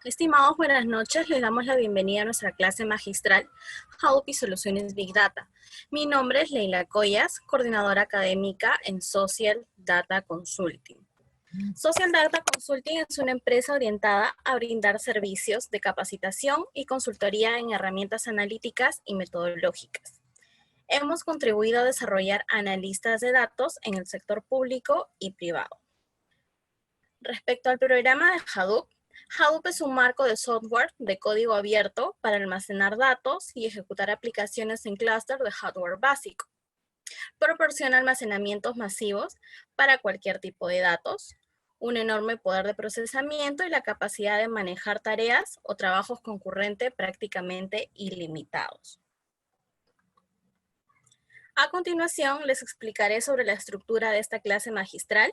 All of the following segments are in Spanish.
Estimados, buenas noches. Les damos la bienvenida a nuestra clase magistral Hadoop y Soluciones Big Data. Mi nombre es Leila Collas, coordinadora académica en Social Data Consulting. Social Data Consulting es una empresa orientada a brindar servicios de capacitación y consultoría en herramientas analíticas y metodológicas. Hemos contribuido a desarrollar analistas de datos en el sector público y privado. Respecto al programa de Hadoop, Hadoop es un marco de software de código abierto para almacenar datos y ejecutar aplicaciones en clúster de hardware básico. Proporciona almacenamientos masivos para cualquier tipo de datos, un enorme poder de procesamiento y la capacidad de manejar tareas o trabajos concurrentes prácticamente ilimitados. A continuación, les explicaré sobre la estructura de esta clase magistral.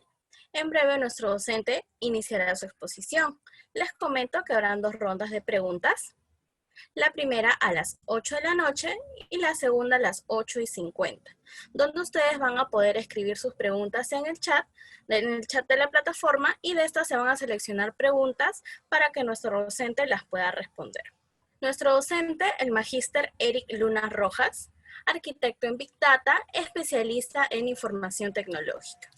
En breve, nuestro docente iniciará su exposición. Les comento que habrán 2 rondas de preguntas. La primera a las 8 de la noche y la segunda a las 8:50, donde ustedes van a poder escribir sus preguntas en el chat de la plataforma, y de estas se van a seleccionar preguntas para que nuestro docente las pueda responder. Nuestro docente, el magíster Eric Luna Rojas, arquitecto en Big Data, especialista en información tecnológica.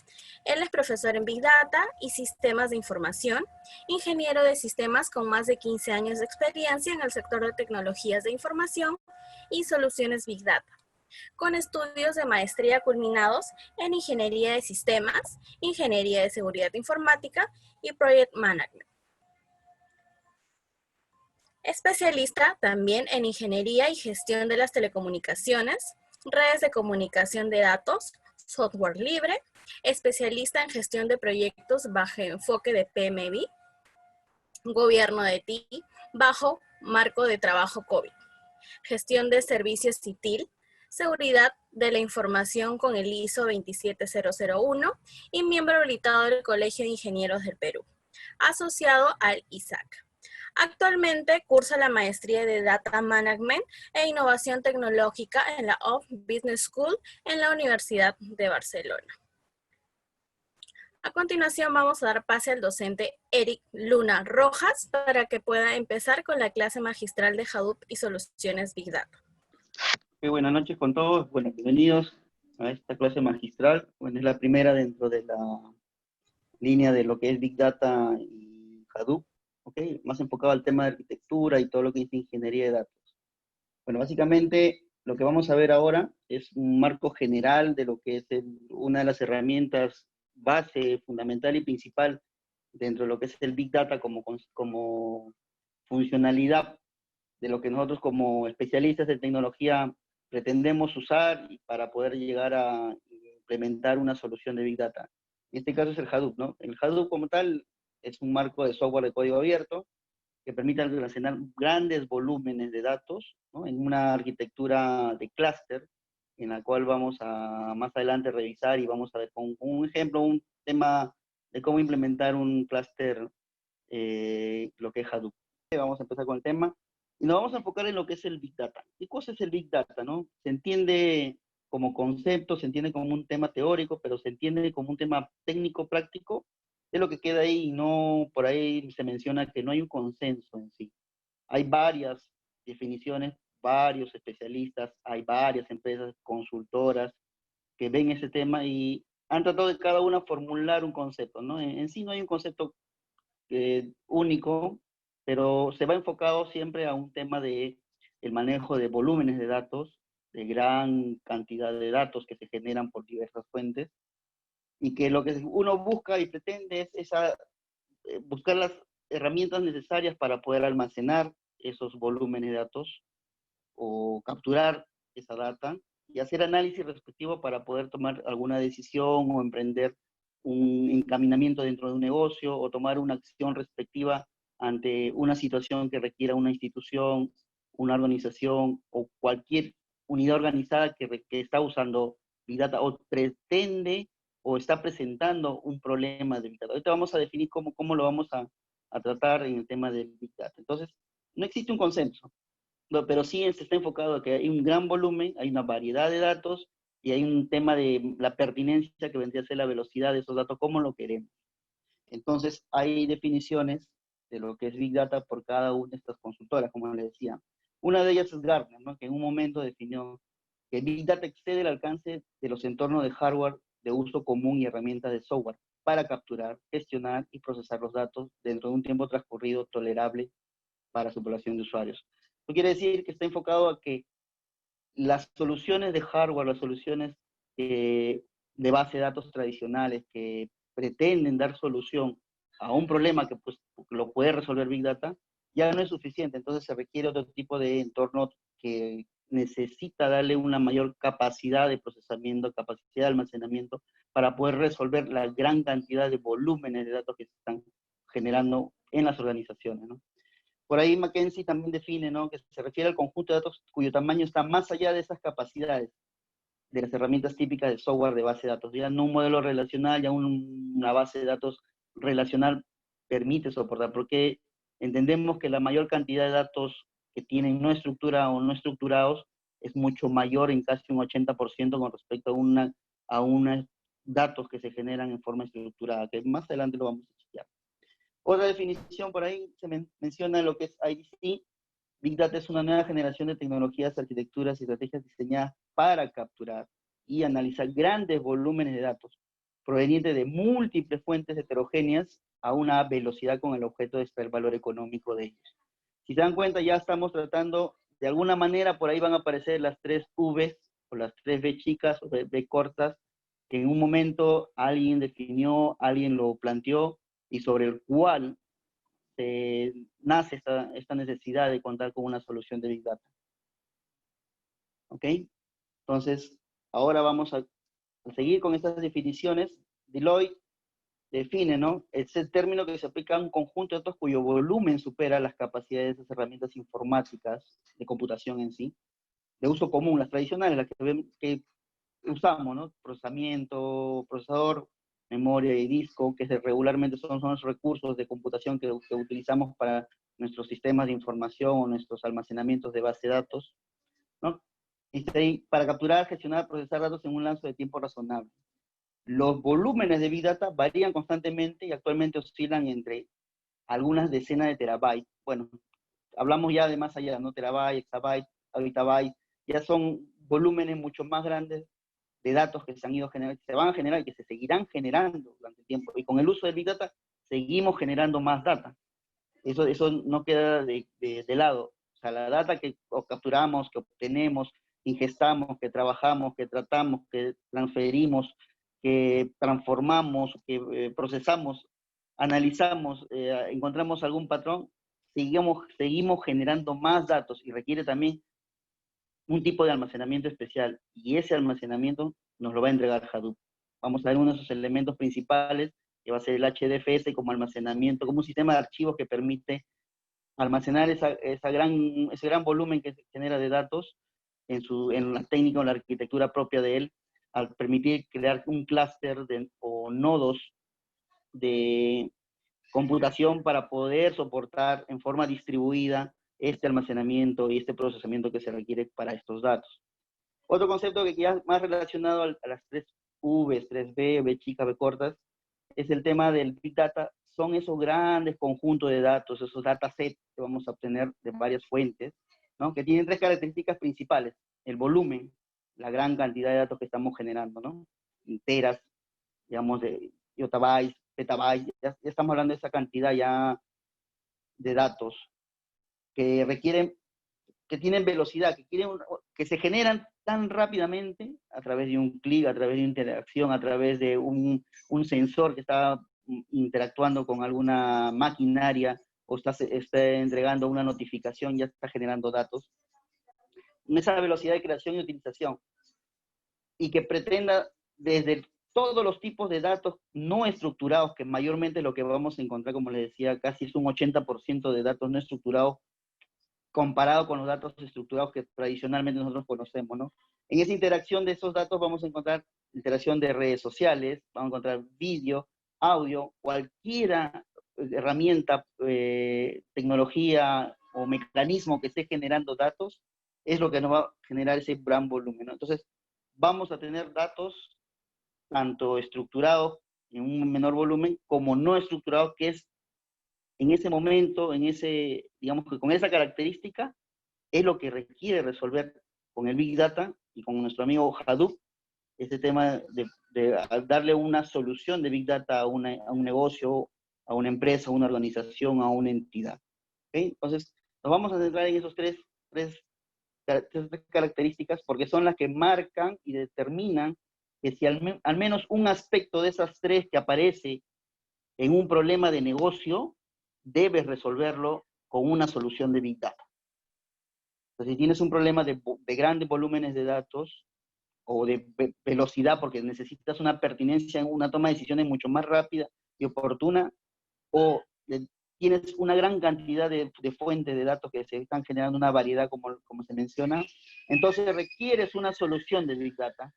Él es profesor en Big Data y sistemas de información, ingeniero de sistemas con más de 15 años de experiencia en el sector de tecnologías de información y soluciones Big Data, con estudios de maestría culminados en ingeniería de sistemas, ingeniería de seguridad informática y project management. Especialista también en ingeniería y gestión de las telecomunicaciones, redes de comunicación de datos, software libre, especialista en gestión de proyectos bajo enfoque de PMBOK, gobierno de TI, bajo marco de trabajo COVID, gestión de servicios CITIL, seguridad de la información con el ISO 27001 y miembro habilitado del Colegio de Ingenieros del Perú, asociado al ISAC. Actualmente cursa la maestría de Data Management e Innovación Tecnológica en la Off Business School en la Universidad de Barcelona. A continuación vamos a dar pase al docente Eric Luna Rojas para que pueda empezar con la clase magistral de Hadoop y Soluciones Big Data. Buenas noches con todos, bueno, bienvenidos a esta clase magistral. Bueno, es la primera dentro de la línea de lo que es Big Data y Hadoop, ¿ok? Más enfocado al tema de arquitectura y todo lo que es ingeniería de datos. Bueno, básicamente lo que vamos a ver ahora es un marco general de lo que es una de las herramientas base, fundamental y principal dentro de lo que es el Big Data como funcionalidad de lo que nosotros como especialistas en tecnología pretendemos usar para poder llegar a implementar una solución de Big Data. En este caso es el Hadoop, ¿no? El Hadoop como tal es un marco de software de código abierto que permite almacenar grandes volúmenes de datos, ¿no? En una arquitectura de clúster, en la cual vamos a más adelante revisar y vamos a ver con un ejemplo, un tema de cómo implementar un clúster, lo que es Hadoop. Vamos a empezar con el tema. Y nos vamos a enfocar en lo que es el Big Data. ¿Qué cosa es el Big Data, no? Se entiende como concepto, se entiende como un tema teórico, pero se entiende como un tema técnico, práctico, de lo que queda ahí, y no por ahí se menciona que no hay un consenso en sí. Hay varias definiciones, varios especialistas, hay varias empresas consultoras que ven ese tema y han tratado de cada una formular un concepto, ¿no? En sí no hay un concepto único, pero se va enfocado siempre a un tema de el manejo de volúmenes de datos, de gran cantidad de datos que se generan por diversas fuentes, y que lo que uno busca y pretende es buscar las herramientas necesarias para poder almacenar esos volúmenes de datos o capturar esa data y hacer análisis respectivo para poder tomar alguna decisión o emprender un encaminamiento dentro de un negocio o tomar una acción respectiva ante una situación que requiera una institución, una organización o cualquier unidad organizada que está usando Big Data o pretende o está presentando un problema de Big Data. Ahorita vamos a definir cómo lo vamos a tratar en el tema del Big Data. Entonces, no existe un consenso. No, pero sí se está enfocado a que hay un gran volumen, hay una variedad de datos y hay un tema de la pertinencia que vendría a ser la velocidad de esos datos, cómo lo queremos. Entonces, hay definiciones de lo que es Big Data por cada una de estas consultoras, como les decía. Una de ellas es Gartner, ¿no? Que en un momento definió que Big Data excede el alcance de los entornos de hardware de uso común y herramientas de software para capturar, gestionar y procesar los datos dentro de un tiempo transcurrido tolerable para su población de usuarios. Esto quiere decir que está enfocado a que las soluciones de hardware, las soluciones de base de datos tradicionales que pretenden dar solución a un problema que pues, lo puede resolver Big Data, ya no es suficiente. Entonces se requiere otro tipo de entorno que necesita darle una mayor capacidad de procesamiento, capacidad de almacenamiento, para poder resolver la gran cantidad de volúmenes de datos que se están generando en las organizaciones, ¿no? Por ahí McKinsey también define, ¿no?, que se refiere al conjunto de datos cuyo tamaño está más allá de esas capacidades de las herramientas típicas de software de base de datos. Ya no un modelo relacional, ya una base de datos relacional permite soportar, porque entendemos que la mayor cantidad de datos que tienen no estructura o no estructurados es mucho mayor, en casi un 80% con respecto a unos datos que se generan en forma estructurada, que más adelante lo vamos a estudiar. Otra definición por ahí se menciona lo que es IDC. Big Data es una nueva generación de tecnologías, arquitecturas y estrategias diseñadas para capturar y analizar grandes volúmenes de datos provenientes de múltiples fuentes heterogéneas a una velocidad con el objeto de extraer valor económico de ellos. Si se dan cuenta, ya estamos tratando, de alguna manera, por ahí van a aparecer las 3 V o las 3 V chicas o V cortas, que en un momento alguien definió, alguien lo planteó, y sobre el cual nace esta necesidad de contar con una solución de Big Data. ¿Ok? Entonces, ahora vamos a seguir con estas definiciones. Deloitte define, ¿no?, ese término que se aplica a un conjunto de datos cuyo volumen supera las capacidades de esas herramientas informáticas de computación en sí, de uso común, las tradicionales, las que usamos, ¿no? Procesamiento, procesador, memoria y disco, que regularmente son los recursos de computación que utilizamos para nuestros sistemas de información o nuestros almacenamientos de base de datos, ¿no? Y para capturar, gestionar, procesar datos en un lapso de tiempo razonable. Los volúmenes de Big Data varían constantemente y actualmente oscilan entre algunas decenas de terabytes. Bueno, hablamos ya de más allá, ¿no? Terabyte, exabyte, petabyte, ya son volúmenes mucho más grandes de datos que se han ido generando, que se van a generar y que se seguirán generando durante el tiempo. Y con el uso de Big Data seguimos generando más data. Eso no queda de lado. O sea, la data que capturamos, que obtenemos, ingestamos, que trabajamos, que tratamos, que transferimos, que transformamos, que procesamos, analizamos, encontramos algún patrón, seguimos generando más datos y requiere también un tipo de almacenamiento especial, y ese almacenamiento nos lo va a entregar Hadoop. Vamos a ver uno de esos elementos principales, que va a ser el HDFS como almacenamiento, como un sistema de archivos que permite almacenar ese gran volumen que se genera de datos en la técnica o la arquitectura propia de él, al permitir crear un clúster o nodos de computación para poder soportar en forma distribuida este almacenamiento y este procesamiento que se requiere para estos datos. Otro concepto que ya es más relacionado a las 3 Vs, 3B, B chicas, B cortas, es el tema del Big Data. Son esos grandes conjuntos de datos, esos datasets que vamos a obtener de varias fuentes, ¿no?, que tienen 3 características principales: el volumen, la gran cantidad de datos que estamos generando, ¿no?, enteras, digamos, de yottabytes, petabytes, ya estamos hablando de esa cantidad ya de datos que requieren, que tienen velocidad, que se generan tan rápidamente a través de un clic, a través de una interacción, a través de un sensor que está interactuando con alguna maquinaria o está entregando una notificación, ya está generando datos. Esa velocidad de creación y utilización, y que pretenda desde todos los tipos de datos no estructurados, que mayormente lo que vamos a encontrar, como les decía, casi es un 80% de datos no estructurados, comparado con los datos estructurados que tradicionalmente nosotros conocemos, ¿no? En esa interacción de esos datos vamos a encontrar interacción de redes sociales, vamos a encontrar vídeo, audio, cualquier herramienta, tecnología o mecanismo que esté generando datos, es lo que nos va a generar ese gran volumen, ¿no? Entonces, vamos a tener datos tanto estructurados en un menor volumen como no estructurados, que es en ese momento, en ese, digamos que con esa característica, es lo que requiere resolver con el Big Data y con nuestro amigo Hadoop, este tema de darle una solución de Big Data a un negocio, a una empresa, a una organización, a una entidad. ¿Okay? Entonces, nos vamos a centrar en esos tres características porque son las que marcan y determinan que si al menos un aspecto de esas tres que aparece en un problema de negocio, debes resolverlo con una solución de Big Data. Entonces, si tienes un problema de grandes volúmenes de datos o de velocidad porque necesitas una pertinencia en una toma de decisiones mucho más rápida y oportuna, o tienes una gran cantidad de fuentes de datos que se están generando una variedad como se menciona, entonces requieres una solución de Big Data.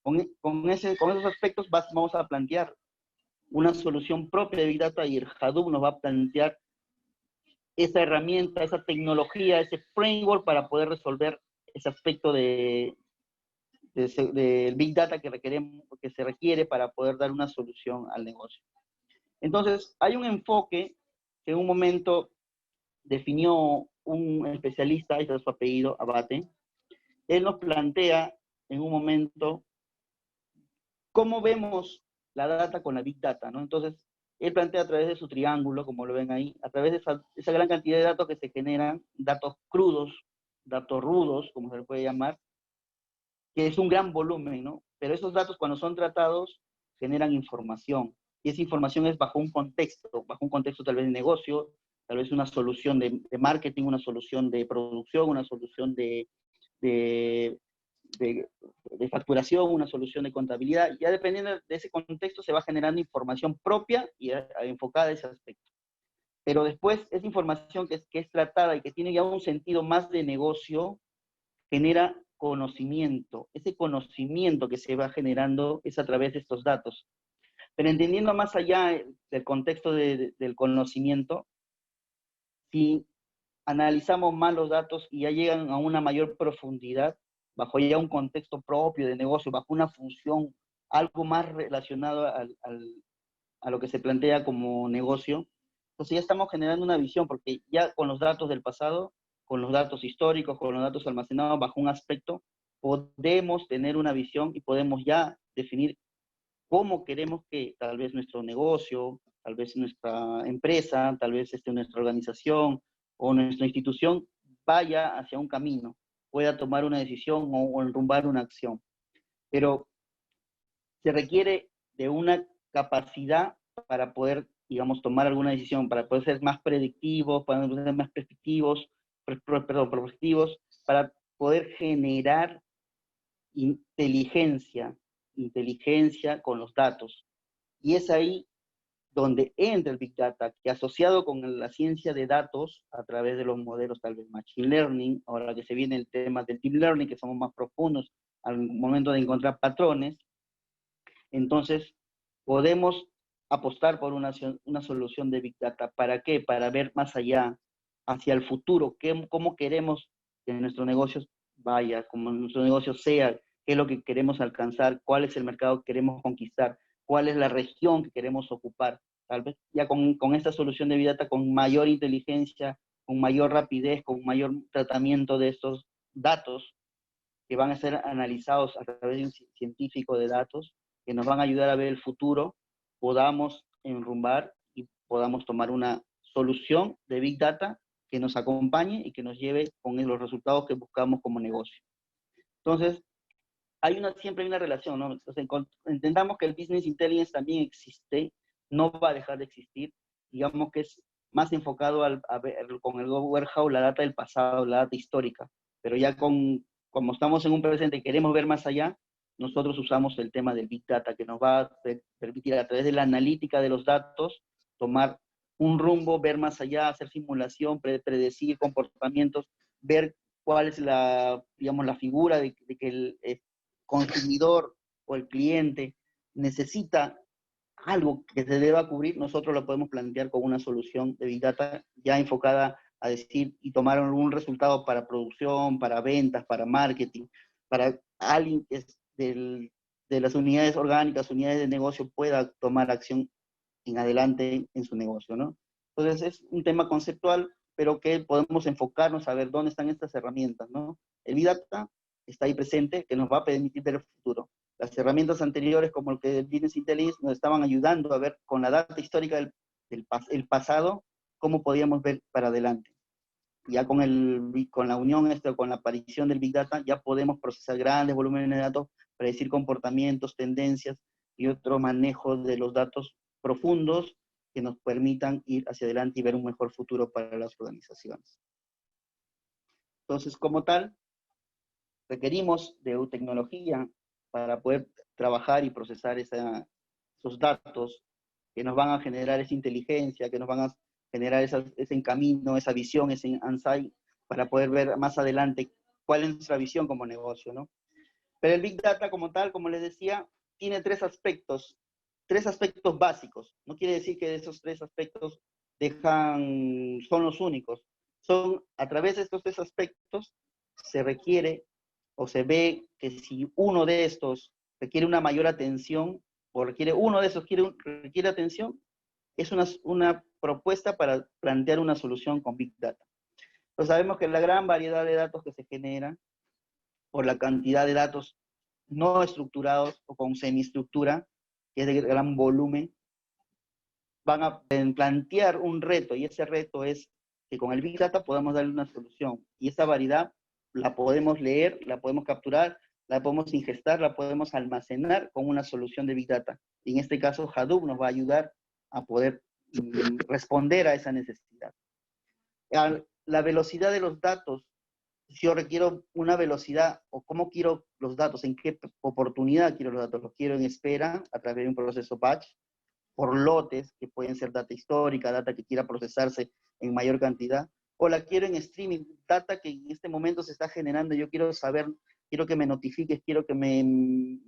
Con esos aspectos vamos a plantear una solución propia de Big Data y el Hadoop nos va a plantear esa herramienta, esa tecnología, ese framework para poder resolver ese aspecto del Big Data que se requiere para poder dar una solución al negocio. Entonces, hay un enfoque que en un momento definió un especialista, ahí está su apellido, Abate. Él nos plantea en un momento cómo vemos la data con la Big Data, ¿no? Entonces, él plantea a través de su triángulo, como lo ven ahí, a través de esa gran cantidad de datos que se generan, datos crudos, datos rudos, como se le puede llamar, que es un gran volumen, ¿no? Pero esos datos cuando son tratados generan información. Y esa información es bajo un contexto tal vez de negocio, tal vez una solución de marketing, una solución de producción, una solución de, de, de facturación, una solución de contabilidad. Ya dependiendo de ese contexto se va generando información propia y enfocada a ese aspecto. Pero después esa información que es tratada y que tiene ya un sentido más de negocio, genera conocimiento. Ese conocimiento que se va generando es a través de estos datos. Pero entendiendo más allá del contexto del conocimiento, si analizamos más los datos y ya llegan a una mayor profundidad, bajo ya un contexto propio de negocio, bajo una función, algo más relacionado a lo que se plantea como negocio, entonces ya estamos generando una visión, porque ya con los datos del pasado, con los datos históricos, con los datos almacenados bajo un aspecto, podemos tener una visión y podemos ya definir cómo queremos que tal vez nuestro negocio, tal vez nuestra empresa, tal vez nuestra organización o nuestra institución vaya hacia un camino, pueda tomar una decisión o enrumbar una acción. Pero se requiere de una capacidad para poder, digamos, tomar alguna decisión, para poder ser más predictivos, para poder ser más prospectivos, para poder generar inteligencia con los datos. Y es ahí donde entra el Big Data, que asociado con la ciencia de datos, a través de los modelos tal vez Machine Learning, ahora que se viene el tema del Deep Learning, que somos más profundos al momento de encontrar patrones, entonces podemos apostar por una solución de Big Data. ¿Para qué? Para ver más allá, hacia el futuro, cómo queremos que nuestro negocio vaya, cómo nuestro negocio sea, qué es lo que queremos alcanzar, cuál es el mercado que queremos conquistar, cuál es la región que queremos ocupar. Tal vez ya con esta solución de Big Data, con mayor inteligencia, con mayor rapidez, con mayor tratamiento de estos datos que van a ser analizados a través de un científico de datos, que nos van a ayudar a ver el futuro, podamos enrumbar y podamos tomar una solución de Big Data que nos acompañe y que nos lleve con los resultados que buscamos como negocio. Entonces, siempre hay una relación, ¿no? Entonces, entendamos que el Business Intelligence también existe, no va a dejar de existir, digamos que es más enfocado a ver con el warehouse la data del pasado, la data histórica, pero ya como estamos en un presente y queremos ver más allá, nosotros usamos el tema del Big Data, que nos va a permitir a través de la analítica de los datos tomar un rumbo, ver más allá, hacer simulación, predecir comportamientos, ver cuál es digamos, la figura de que el consumidor o el cliente necesita algo que se deba cubrir, nosotros lo podemos plantear con una solución de Big Data ya enfocada a decir y tomar un resultado para producción, para ventas, para marketing, para alguien que es de las unidades orgánicas, unidades de negocio pueda tomar acción en adelante en su negocio, ¿no? Entonces es un tema conceptual, pero que podemos enfocarnos a ver dónde están estas herramientas, ¿no? El Big Data está ahí presente, que nos va a permitir ver el futuro. Las herramientas anteriores, como el que el Business Intelligence, nos estaban ayudando a ver con la data histórica del pasado, cómo podíamos ver para adelante. Ya con la unión, con la aparición del Big Data, ya podemos procesar grandes volúmenes de datos, predecir comportamientos, tendencias y otro manejo de los datos profundos que nos permitan ir hacia adelante y ver un mejor futuro para las organizaciones. Entonces, como tal, requerimos de tecnología para poder trabajar y procesar esos datos que nos van a generar esa inteligencia, que nos van a generar ese camino, esa visión, ese insight, para poder ver más adelante cuál es nuestra visión como negocio, ¿no? Pero el Big Data como tal, como les decía, tiene tres aspectos básicos. No quiere decir que esos tres aspectos son los únicos. A través de estos tres aspectos se requiere o se ve que si uno de estos requiere una mayor atención o requiere uno de esos requiere atención, es una propuesta para plantear una solución con Big Data. Pues sabemos que la gran variedad de datos que se generan por la cantidad de datos no estructurados o con semiestructura, que es de gran volumen, van a plantear un reto, y ese reto es que con el Big Data podamos darle una solución, y esa variedad la podemos leer, la podemos capturar, la podemos ingestar, la podemos almacenar con una solución de Big Data. Y en este caso, Hadoop nos va a ayudar a poder responder a esa necesidad. La velocidad de los datos, si yo requiero una velocidad o cómo quiero los datos, en qué oportunidad quiero los datos, los quiero en espera a través de un proceso batch, por lotes, que pueden ser data histórica, data que quiera procesarse en mayor cantidad, o la quiero en streaming, data que en este momento se está generando, yo quiero saber, quiero que me notifiques, quiero que me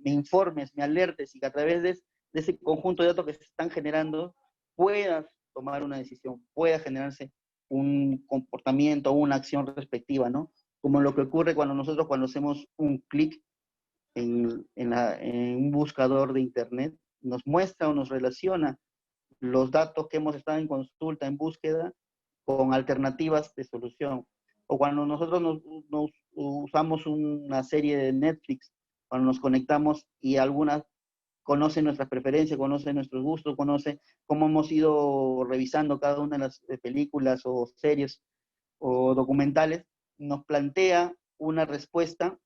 informes, me alertes, y que a través de ese conjunto de datos que se están generando, puedas tomar una decisión, pueda generarse un comportamiento o una acción respectiva, ¿no? Como lo que ocurre cuando hacemos un clic en un buscador de internet, nos muestra o nos relaciona los datos que hemos estado en consulta, en búsqueda, con alternativas de solución. O cuando nosotros nos usamos una serie de Netflix, cuando nos conectamos y algunas conocen nuestras preferencias, conocen nuestros gustos, conocen cómo hemos ido revisando cada una de las películas o series o documentales, nos plantea una respuesta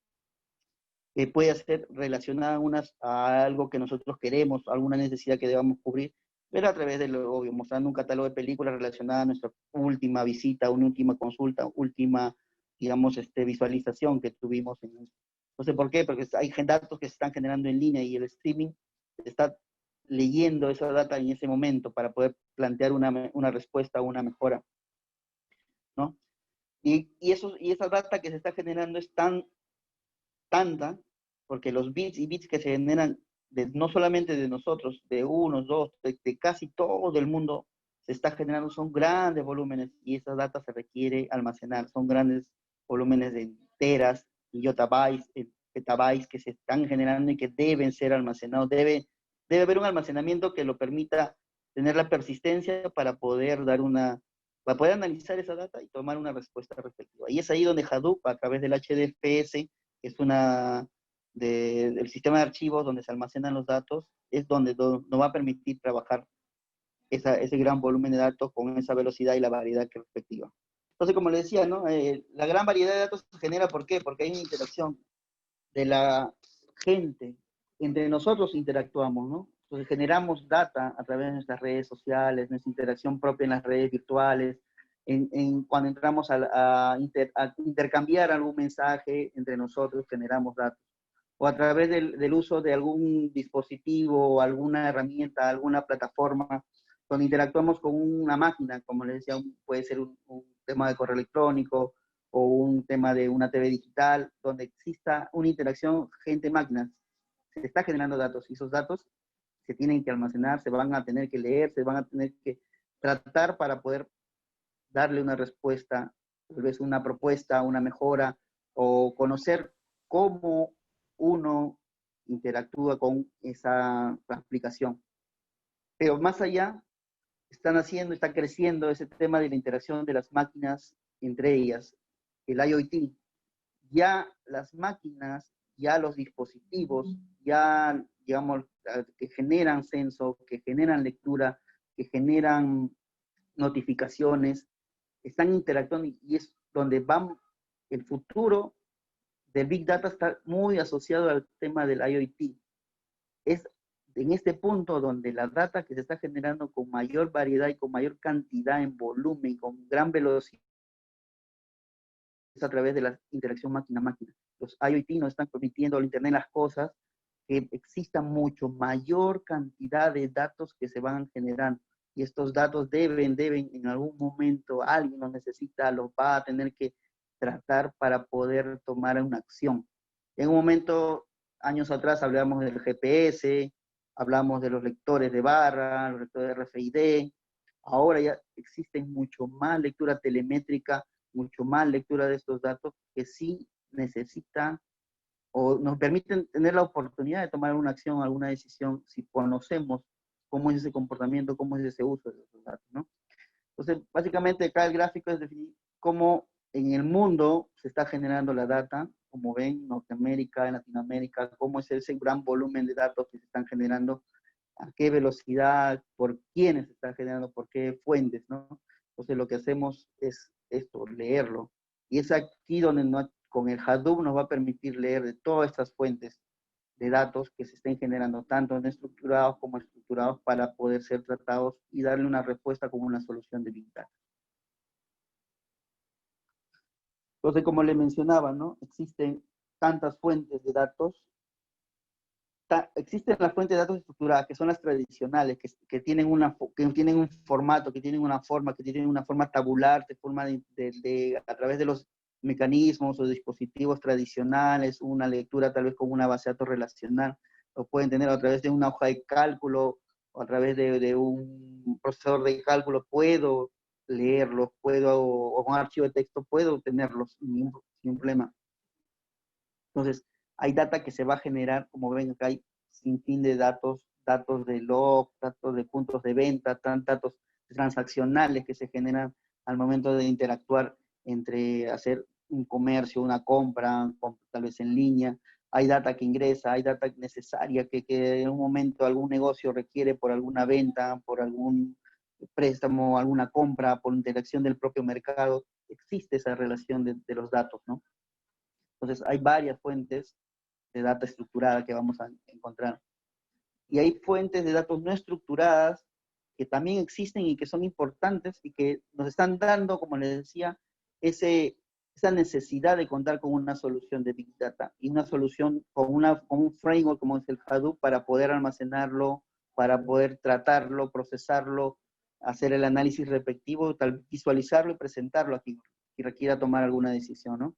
que puede ser relacionada a algo que nosotros queremos, alguna necesidad que debamos cubrir, pero a través de lo obvio, mostrando un catálogo de películas relacionadas a nuestra última visita, una última consulta, última, digamos, visualización que tuvimos. Entonces, ¿por qué? Porque hay datos que se están generando en línea y el streaming está leyendo esa data en ese momento para poder plantear una respuesta o una mejora, ¿no? Y esa data que se está generando es tanta, porque los bits y bits que se generan no solamente de nosotros, de unos, dos, de casi todo el mundo, se está generando, son grandes volúmenes, y esa data se requiere almacenar, son grandes volúmenes de teras, yottabytes, petabytes que se están generando y que deben ser almacenados. Debe haber un almacenamiento que lo permita tener la persistencia para poder analizar esa data y tomar una respuesta respectiva. Y es ahí donde Hadoop, a través del HDFS, que es del sistema de archivos donde se almacenan los datos, es donde nos va a permitir trabajar ese gran volumen de datos con esa velocidad y la variedad que respectiva. Entonces, como les decía, ¿no? La gran variedad de datos se genera, ¿por qué? Porque hay una interacción de la gente, entre nosotros interactuamos, ¿no? Entonces generamos data a través de nuestras redes sociales, nuestra interacción propia en las redes virtuales, cuando entramos a intercambiar algún mensaje entre nosotros, generamos datos. O a través del uso de algún dispositivo, alguna herramienta, alguna plataforma, donde interactuamos con una máquina, como les decía, puede ser un tema de correo electrónico o un tema de una TV digital, donde exista una interacción gente-máquina. Se está generando datos, y esos datos se tienen que almacenar, se van a tener que leer, se van a tener que tratar para poder darle una respuesta, tal vez una propuesta, una mejora, o conocer cómo uno interactúa con esa aplicación. Pero más allá están haciendo, está creciendo ese tema de la interacción de las máquinas entre ellas, el IoT. Ya las máquinas, ya los dispositivos, ya, digamos, que generan censo, que generan lectura, que generan notificaciones, están interactuando y es donde va el futuro del Big Data está muy asociado al tema del IoT. Es en este punto donde la data que se está generando con mayor variedad y con mayor cantidad en volumen, con gran velocidad, es a través de la interacción máquina-máquina. Los IoT nos están permitiendo al Internet de las cosas que exista mucho mayor cantidad de datos que se van generando. Y estos datos deben, en algún momento, alguien los necesita, los va a tener que tratar para poder tomar una acción. En un momento, años atrás, hablábamos del GPS, hablamos de los lectores de barra, los lectores de RFID. Ahora ya existen mucho más lectura telemétrica, mucho más lectura de estos datos que sí necesitan o nos permiten tener la oportunidad de tomar una acción, alguna decisión, si conocemos cómo es ese comportamiento, cómo es ese uso de esos datos, ¿no? Entonces, básicamente acá el gráfico es definir cómo en el mundo se está generando la data, como ven, en Norteamérica, en Latinoamérica, cómo es ese gran volumen de datos que se están generando, a qué velocidad, por quiénes se están generando, por qué fuentes, ¿no? Entonces, lo que hacemos es esto, leerlo. Y es aquí donde con el Hadoop nos va a permitir leer de todas estas fuentes de datos que se estén generando, tanto no estructurados como estructurados, para poder ser tratados y darle una respuesta como una solución de Big Data. Entonces, como le mencionaba, ¿no? Existen tantas fuentes de datos. Existen las fuentes de datos estructuradas, que son las tradicionales, que tienen que tienen un formato, que tienen una forma tabular, a través de los mecanismos o dispositivos tradicionales, una lectura tal vez con una base de datos relacional, lo pueden tener a través de una hoja de cálculo, o a través de un procesador de cálculo, puedo leerlos, o un archivo de texto, puedo tenerlos sin problema. Entonces, hay data que se va a generar, como ven acá, hay sin fin de datos, datos de log, datos de puntos de venta, datos transaccionales que se generan al momento de interactuar entre hacer un comercio, una compra, tal vez en línea. Hay data que ingresa, hay data necesaria que en un momento algún negocio requiere por alguna venta, por algún préstamo, alguna compra, por interacción del propio mercado. Existe esa relación de los datos, ¿no? Entonces, hay varias fuentes de data estructurada que vamos a encontrar. Y hay fuentes de datos no estructuradas que también existen y que son importantes y que nos están dando, como les decía, esa necesidad de contar con una solución de Big Data y una solución con un framework como es el Hadoop para poder almacenarlo, para poder tratarlo, procesarlo, hacer el análisis respectivo, visualizarlo y presentarlo aquí si requiera tomar alguna decisión, ¿no?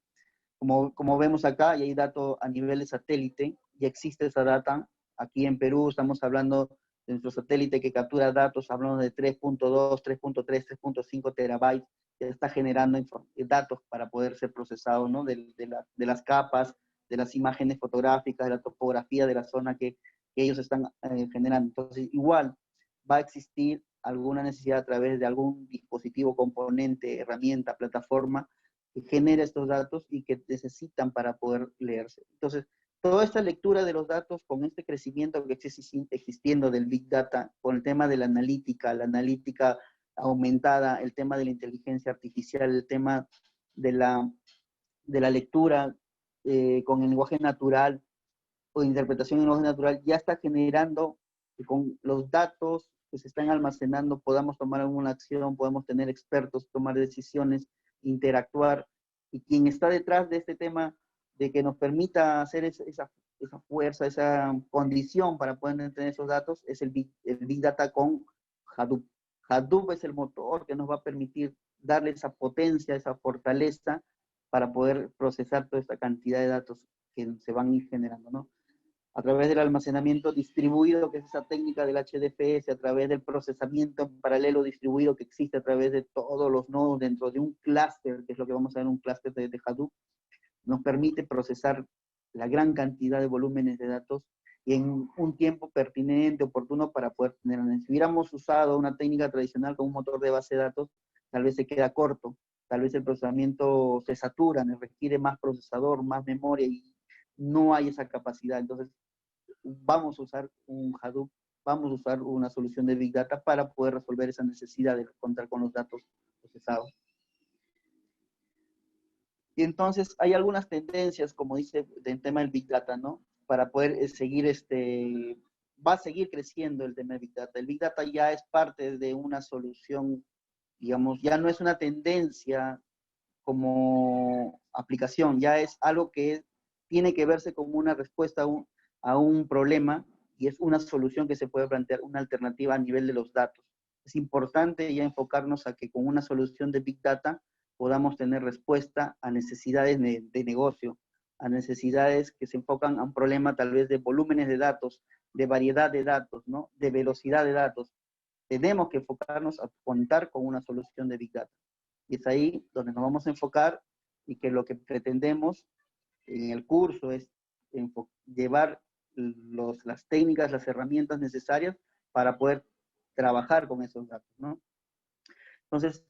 Como vemos acá, y hay datos a nivel de satélite, ya existe esa data. Aquí en Perú estamos hablando de nuestro satélite que captura datos, hablamos de 3.2, 3.3, 3.5 terabytes, que está generando datos para poder ser procesados, ¿no? De las capas, de las imágenes fotográficas, de la topografía de la zona que ellos están generando. Entonces, igual va a existir alguna necesidad a través de algún dispositivo, componente, herramienta, plataforma, que genera estos datos y que necesitan para poder leerse. Entonces, toda esta lectura de los datos con este crecimiento que existe existiendo del Big Data, con el tema de la analítica aumentada, el tema de la inteligencia artificial, el tema de la lectura con el lenguaje natural o interpretación en lenguaje natural, ya está generando que con los datos que se están almacenando podamos tomar alguna acción, podemos tener expertos, tomar decisiones, interactuar, y quien está detrás de este tema de que nos permita hacer esa fuerza, esa condición para poder tener esos datos, es el Big Data con Hadoop. Hadoop es el motor que nos va a permitir darle esa potencia, esa fortaleza para poder procesar toda esta cantidad de datos que se van a ir generando, ¿no? A través del almacenamiento distribuido, que es esa técnica del HDFS, a través del procesamiento en paralelo distribuido que existe a través de todos los nodos dentro de un clúster, que es lo que vamos a ver, un clúster de Hadoop, nos permite procesar la gran cantidad de volúmenes de datos y en un tiempo pertinente, oportuno para poder tenerlo. Si hubiéramos usado una técnica tradicional con un motor de base de datos, tal vez se queda corto, tal vez el procesamiento se satura, requiere más procesador, más memoria y no hay esa capacidad. Entonces, vamos a usar un Hadoop, vamos a usar una solución de Big Data para poder resolver esa necesidad de contar con los datos procesados. Y entonces hay algunas tendencias, como dice, del tema del Big Data, ¿no? Para poder seguir, va a seguir creciendo el tema del Big Data. El Big Data ya es parte de una solución, digamos, ya no es una tendencia como aplicación, ya es algo que tiene que verse como una respuesta a un problema y es una solución que se puede plantear, una alternativa a nivel de los datos. Es importante ya enfocarnos a que con una solución de Big Data podamos tener respuesta a necesidades de negocio, a necesidades que se enfocan a un problema tal vez de volúmenes de datos, de variedad de datos, ¿no? De velocidad de datos. Tenemos que enfocarnos a contar con una solución de Big Data. Y es ahí donde nos vamos a enfocar y que lo que pretendemos en el curso es llevar las técnicas, las herramientas necesarias para poder trabajar con esos datos, ¿no? Entonces,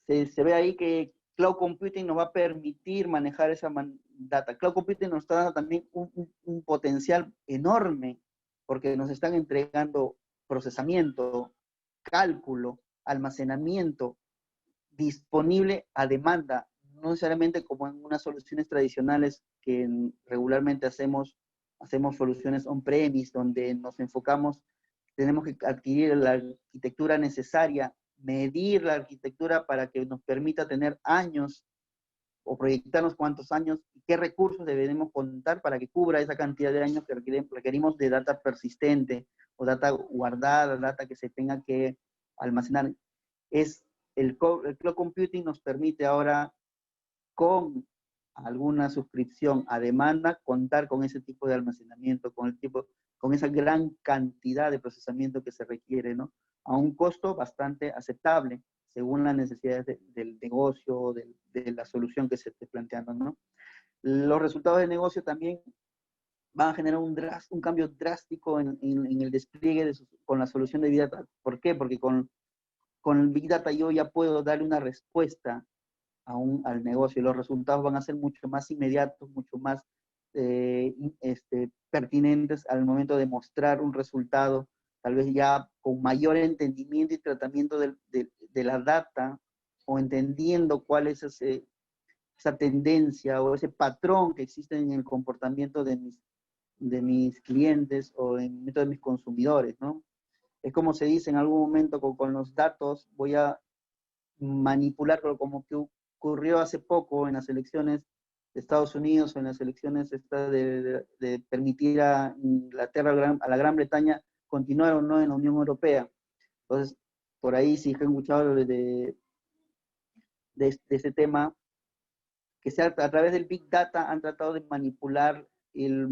se ve ahí que Cloud Computing nos va a permitir manejar esa data. Cloud Computing nos está dando también un potencial enorme porque nos están entregando procesamiento, cálculo, almacenamiento disponible a demanda, no necesariamente como en unas soluciones tradicionales que regularmente hacemos soluciones on-premise, donde nos enfocamos, tenemos que adquirir la arquitectura necesaria, medir la arquitectura para que nos permita tener años o proyectarnos cuántos años y qué recursos debemos contar para que cubra esa cantidad de años que requerimos de data persistente o data guardada, data que se tenga que almacenar. El Cloud Computing nos permite ahora, con alguna suscripción a demanda, contar con ese tipo de almacenamiento, con esa gran cantidad de procesamiento que se requiere, ¿no? A un costo bastante aceptable, según las necesidades del negocio, de la solución que se esté planteando, ¿no? Los resultados del negocio también van a generar un cambio drástico en el despliegue con la solución de Big Data. ¿Por qué? Porque con el Big Data yo ya puedo darle una respuesta al negocio y los resultados van a ser mucho más inmediatos, mucho más pertinentes al momento de mostrar un resultado, tal vez ya con mayor entendimiento y tratamiento de la data o entendiendo cuál es esa tendencia o ese patrón que existe en el comportamiento de mis clientes o en de mis consumidores, ¿no? Es como se dice en algún momento con los datos, voy a manipularlo como que ocurrió hace poco en las elecciones de Estados Unidos o en las elecciones de permitir a Inglaterra, a la Gran Bretaña, continuar o no en la Unión Europea. Entonces, por ahí sí he escuchado de ese tema, que a través del Big Data han tratado de manipular el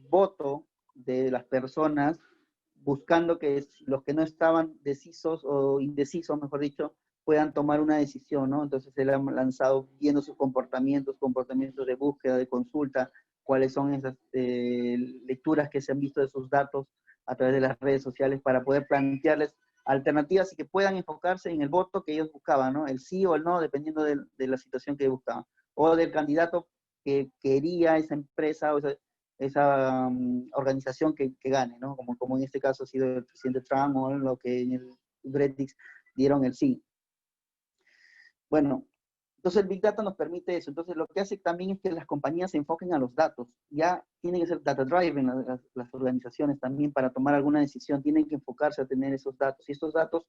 voto de las personas, buscando que los que no estaban decisos o indecisos, mejor dicho, puedan tomar una decisión, ¿no? Entonces se le han lanzado viendo sus comportamientos de búsqueda, de consulta, cuáles son esas lecturas que se han visto de sus datos a través de las redes sociales para poder plantearles alternativas y que puedan enfocarse en el voto que ellos buscaban, ¿no? El sí o el no, dependiendo de la situación que buscaban. O del candidato que quería esa empresa o esa organización que gane, ¿no? Como en este caso ha sido el presidente Trump o lo que en el Brexit dieron el sí. Bueno, entonces el Big Data nos permite eso. Entonces lo que hace también es que las compañías se enfoquen a los datos. Ya tienen que ser data driven las organizaciones también para tomar alguna decisión. Tienen que enfocarse a tener esos datos. Y estos datos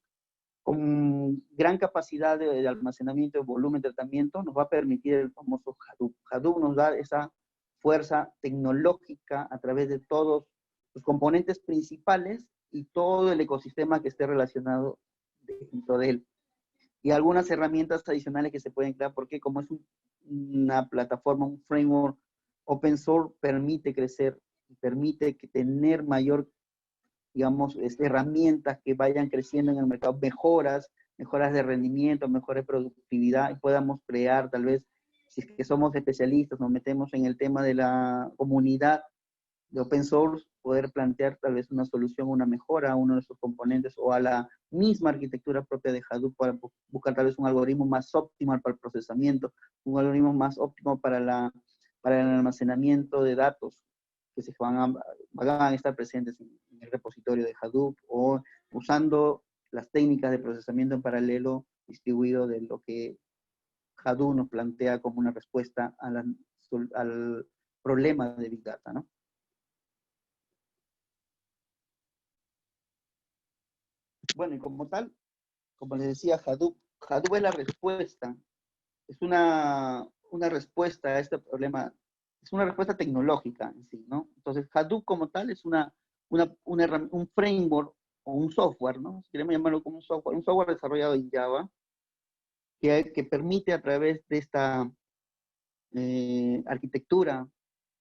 con gran capacidad de almacenamiento, de volumen de tratamiento, nos va a permitir el famoso Hadoop. Hadoop nos da esa fuerza tecnológica a través de todos los componentes principales y todo el ecosistema que esté relacionado dentro de él. Y algunas herramientas adicionales que se pueden crear, porque como es una plataforma, un framework open source, permite crecer, permite tener mayor, digamos, herramientas que vayan creciendo en el mercado, mejoras de rendimiento, mejoras de productividad, y podamos crear tal vez, si es que somos especialistas, nos metemos en el tema de la comunidad de open source, poder plantear tal vez una solución, una mejora a uno de sus componentes o a la misma arquitectura propia de Hadoop para buscar tal vez un algoritmo más óptimo para el procesamiento, un algoritmo más óptimo para el almacenamiento de datos que van a estar presentes en el repositorio de Hadoop o usando las técnicas de procesamiento en paralelo distribuido de lo que Hadoop nos plantea como una respuesta al problema de Big Data, ¿no? Bueno, y como tal, como les decía, Hadoop es la respuesta, es una respuesta a este problema, es una respuesta tecnológica en sí, ¿no? Entonces, Hadoop como tal es un framework o un software, ¿no? Si queremos llamarlo como un software desarrollado en Java, que permite a través de esta arquitectura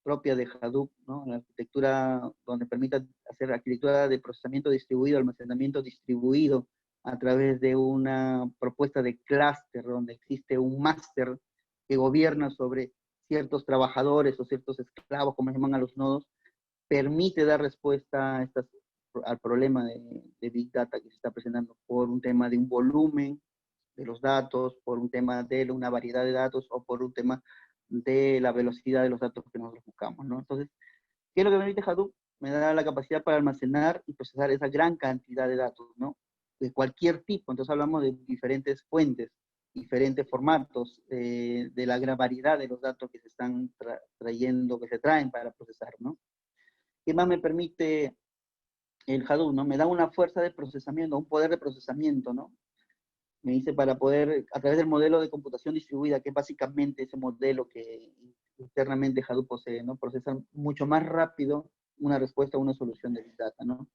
propia de Hadoop, ¿no? La arquitectura donde permita hacer arquitectura de procesamiento distribuido, almacenamiento distribuido a través de una propuesta de clúster donde existe un máster que gobierna sobre ciertos trabajadores o ciertos esclavos, como se llaman a los nodos, permite dar respuesta al problema de Big Data que se está presentando por un tema de un volumen de los datos, por un tema de una variedad de datos o por un tema de la velocidad de los datos que nosotros buscamos, ¿no? Entonces, ¿qué es lo que me permite Hadoop? Me da la capacidad para almacenar y procesar esa gran cantidad de datos, ¿no? De cualquier tipo. Entonces hablamos de diferentes fuentes, diferentes formatos, de la gran variedad de los datos que se están trayendo, que se traen para procesar, ¿no? ¿Qué más me permite el Hadoop, ¿no? Me da una fuerza de procesamiento, un poder de procesamiento, ¿no? Me dice para poder, a través del modelo de computación distribuida, que es básicamente ese modelo que internamente Hadoop posee, ¿no? Procesar mucho más rápido una respuesta a una solución de Big Data, ¿no?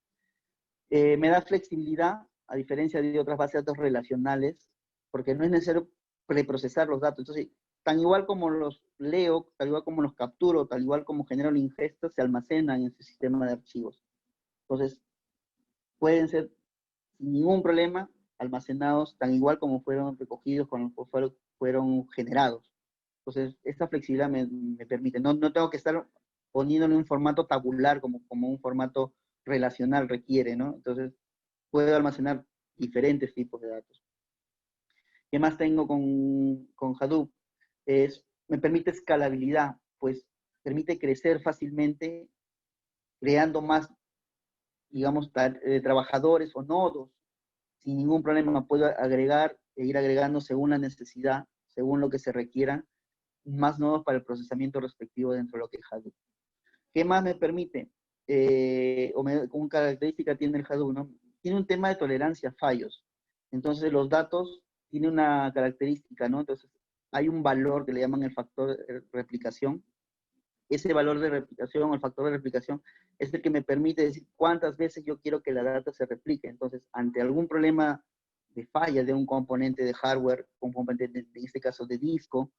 Me da flexibilidad, a diferencia de otras bases de datos relacionales, porque no es necesario preprocesar los datos. Entonces, tan igual como los leo, tal igual como los capturo, tal igual como genero la ingesta, se almacenan en ese sistema de archivos. Entonces, pueden ser sin ningún problema almacenados tan igual como fueron recogidos, como fueron generados. Entonces, esta flexibilidad me permite, no tengo que estar poniéndole un formato tabular como un formato relacional requiere, ¿no? Entonces, puedo almacenar diferentes tipos de datos. ¿Qué más tengo con Hadoop? Me permite escalabilidad, pues permite crecer fácilmente creando más, digamos, trabajadores o nodos sin ningún problema. Puedo agregar e ir agregando según la necesidad, según lo que se requiera, más nodos para el procesamiento respectivo dentro de lo que es Hadoop. ¿Qué más me permite? Como característica tiene el Hadoop, ¿no? Tiene un tema de tolerancia a fallos. Entonces los datos tienen una característica, ¿no? Entonces hay un valor que le llaman el factor de replicación. Ese valor de replicación, el factor de replicación, es el que me permite decir cuántas veces yo quiero que la data se replique. Entonces, ante algún problema de falla de un componente de hardware, un componente en este caso de disco,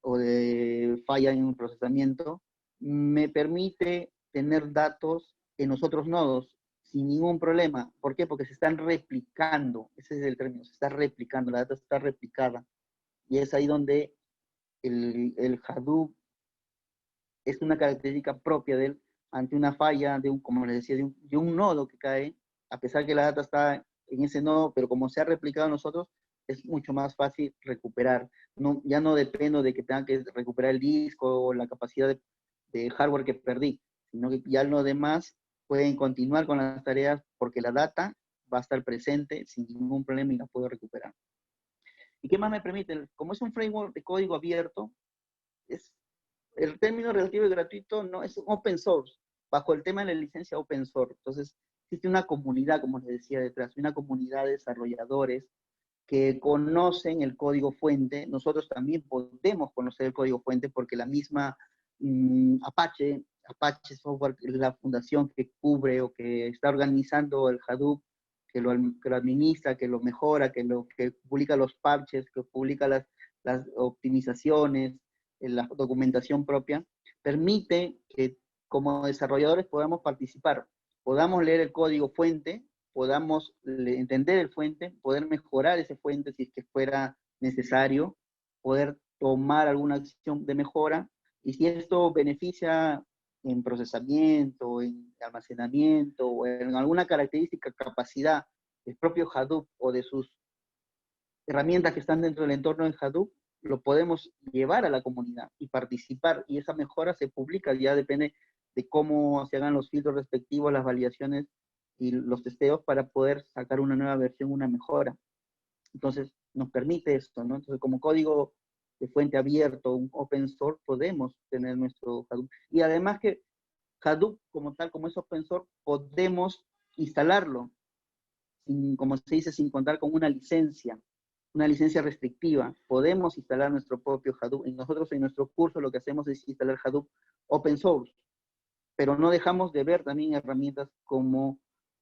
o de falla en un procesamiento, me permite tener datos en los otros nodos sin ningún problema. ¿Por qué? Porque se están replicando, ese es el término, se está replicando, la data está replicada. Y es ahí donde el Hadoop es una característica propia de él ante una falla, como les decía, de un nodo que cae, a pesar que la data está en ese nodo, pero como se ha replicado en nosotros, es mucho más fácil recuperar. No, ya no dependo de que tenga que recuperar el disco o la capacidad de hardware que perdí, sino que ya lo demás pueden continuar con las tareas porque la data va a estar presente sin ningún problema y la puedo recuperar. ¿Y qué más me permite? Como es un framework de código abierto, es el término relativo y gratuito no es open source, bajo el tema de la licencia open source. Entonces, existe una comunidad, como les decía detrás, una comunidad de desarrolladores que conocen el código fuente. Nosotros también podemos conocer el código fuente porque la misma Apache Software es la fundación que cubre o que está organizando el Hadoop, que lo administra, que lo mejora, que publica los parches, que publica las optimizaciones, la documentación propia, permite que como desarrolladores podamos participar, podamos leer el código fuente, podamos entender el fuente, poder mejorar ese fuente si es que fuera necesario, poder tomar alguna acción de mejora, y si esto beneficia en procesamiento, en almacenamiento, o en alguna característica, capacidad del propio Hadoop o de sus herramientas que están dentro del entorno de Hadoop, lo podemos llevar a la comunidad y participar, y esa mejora se publica, ya depende de cómo se hagan los filtros respectivos, las validaciones y los testeos para poder sacar una nueva versión, una mejora. Entonces, nos permite esto, ¿no? Entonces, como código de fuente abierto, un open source, podemos tener nuestro Hadoop. Y además que Hadoop, como tal, como es open source, podemos instalarlo, sin, como se dice, sin contar con una licencia restrictiva. Podemos instalar nuestro propio Hadoop. Y nosotros en nuestro curso lo que hacemos es instalar Hadoop open source, pero no dejamos de ver también herramientas como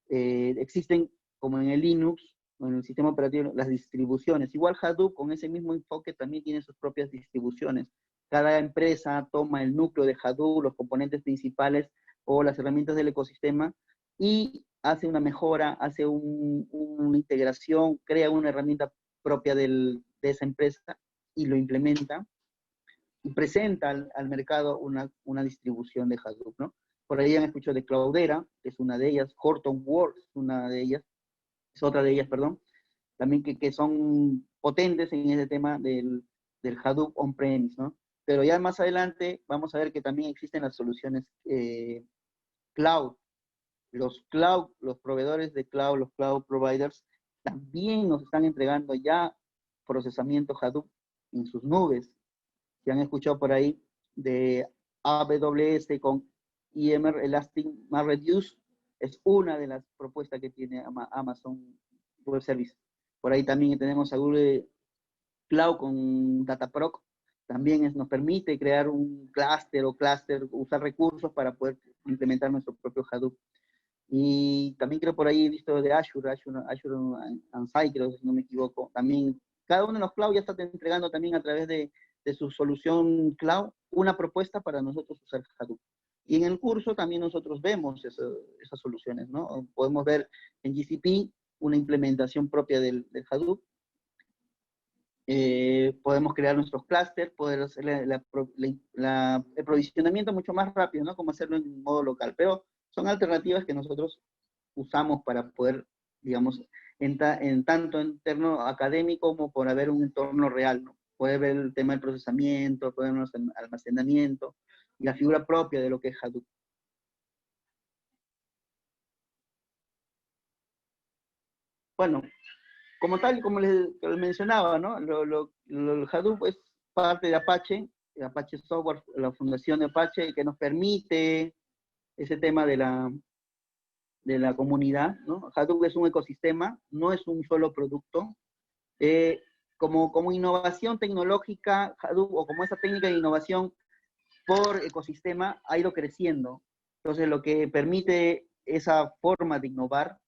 existen, como en el Linux, o en el sistema operativo, las distribuciones. Igual Hadoop con ese mismo enfoque también tiene sus propias distribuciones. Cada empresa toma el núcleo de Hadoop, los componentes principales o las herramientas del ecosistema y hace una mejora, hace una integración, crea una herramienta propia de esa empresa y lo implementa y presenta al mercado una distribución de Hadoop, ¿no? Por ahí han escuchado de Cloudera, que es una de ellas, Hortonworks, una de ellas, es otra de ellas, perdón, también que son potentes en ese tema del Hadoop on-premise, ¿no? Pero ya más adelante vamos a ver que también existen las soluciones cloud. Los proveedores de cloud, los cloud providers, también nos están entregando ya procesamiento Hadoop en sus nubes. Si han escuchado por ahí de AWS con EMR Elastic MapReduce, es una de las propuestas que tiene Amazon Web Service. Por ahí también tenemos a Google Cloud con Dataproc, también nos permite crear un clúster usar recursos para poder implementar nuestro propio Hadoop. Y también creo por ahí he visto de Azure Ansai, creo, si no me equivoco. También cada uno de los cloud ya está entregando también a través de su solución cloud una propuesta para nosotros usar Hadoop. Y en el curso también nosotros vemos esas soluciones, ¿no? Podemos ver en GCP una implementación propia del Hadoop. Podemos crear nuestros clústeres, poder hacer el provisionamiento mucho más rápido, ¿no? Como hacerlo en modo local. Pero son alternativas que nosotros usamos para poder, digamos, en tanto entorno académico como por haber un entorno real, ¿no? Poder ver el tema del procesamiento, poder ver el almacenamiento y la figura propia de lo que es Hadoop. Bueno, como tal, como les mencionaba, ¿no? El Hadoop es parte de Apache Software, la fundación de Apache, que nos permite ese tema de la comunidad, ¿no? Hadoop es un ecosistema, no es un solo producto. Como innovación tecnológica, Hadoop, o como esa técnica de innovación por ecosistema, ha ido creciendo. Entonces, lo que permite esa forma de innovar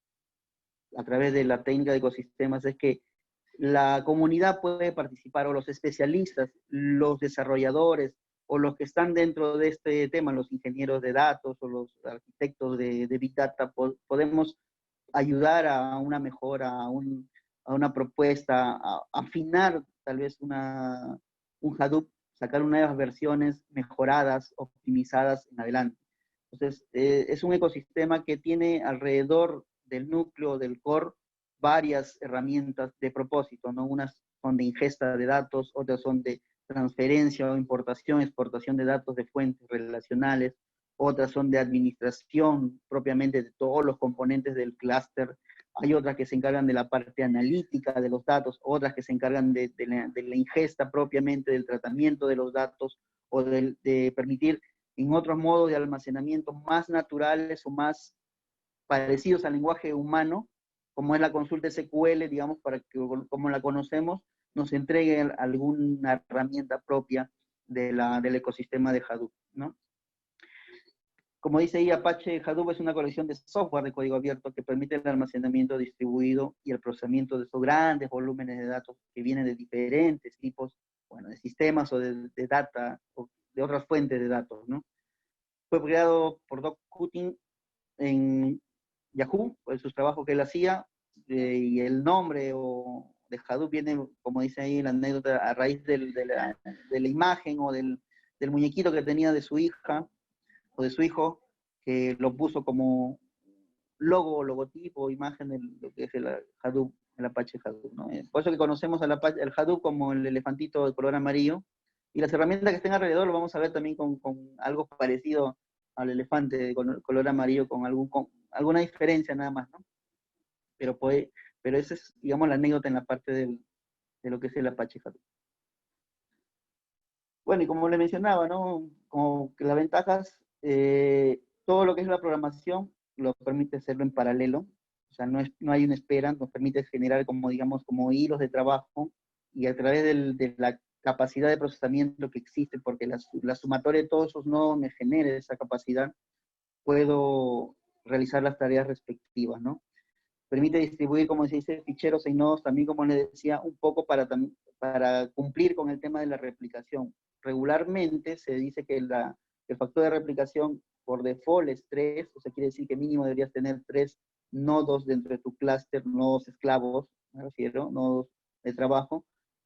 a través de la técnica de ecosistemas es que la comunidad puede participar, o los especialistas, los desarrolladores, o los que están dentro de este tema, los ingenieros de datos o los arquitectos de Big Data, podemos ayudar a una mejora, a una propuesta, a afinar tal vez un Hadoop, sacar nuevas versiones mejoradas, optimizadas en adelante. Entonces, es un ecosistema que tiene alrededor del núcleo, del core, varias herramientas de propósito, ¿no? Unas son de ingesta de datos, otras son de transferencia o importación, exportación de datos de fuentes relacionales, otras son de administración propiamente de todos los componentes del clúster, hay otras que se encargan de la parte analítica de los datos, otras que se encargan de la ingesta propiamente, del tratamiento de los datos, o de permitir en otros modos de almacenamiento más naturales o más parecidos al lenguaje humano, como es la consulta SQL, digamos, para que, como la conocemos, nos entregue alguna herramienta propia del ecosistema de Hadoop, ¿no? Como dice ahí, Apache Hadoop es una colección de software de código abierto que permite el almacenamiento distribuido y el procesamiento de esos grandes volúmenes de datos que vienen de diferentes tipos, bueno, de sistemas o de data, o de otras fuentes de datos, ¿no? Fue creado por Doug Cutting en Yahoo, por sus trabajos que él hacía, y el nombre de Hadoop viene, como dice ahí la anécdota, a raíz de la imagen o del muñequito que tenía de su hija, o de su hijo, que lo puso como logo, logotipo, imagen de lo que es el Hadoop, el Apache Hadoop, ¿no? Por eso que conocemos al Apache, el Hadoop como el elefantito de color amarillo, y las herramientas que estén alrededor lo vamos a ver también con algo parecido al elefante de color amarillo, con alguna diferencia nada más, ¿no? Pero esa es, digamos, la anécdota en la parte de lo que es el Apache Hadoop. Bueno, y como le mencionaba, ¿no? Como que las ventajas, todo lo que es la programación lo permite hacerlo en paralelo, o sea, no hay una espera, nos permite generar como, digamos, como hilos de trabajo, y a través de la capacidad de procesamiento que existe, porque la sumatoria de todos esos nodos me genera esa capacidad, puedo realizar las tareas respectivas, ¿no? Permite distribuir, como se dice, ficheros en nodos, también como les decía, un poco para cumplir con el tema de la replicación. Regularmente se dice que el factor de replicación por default es 3, o sea, quiere decir que mínimo deberías tener 3 nodos dentro de tu clúster, nodos esclavos, me refiero, nodos de trabajo,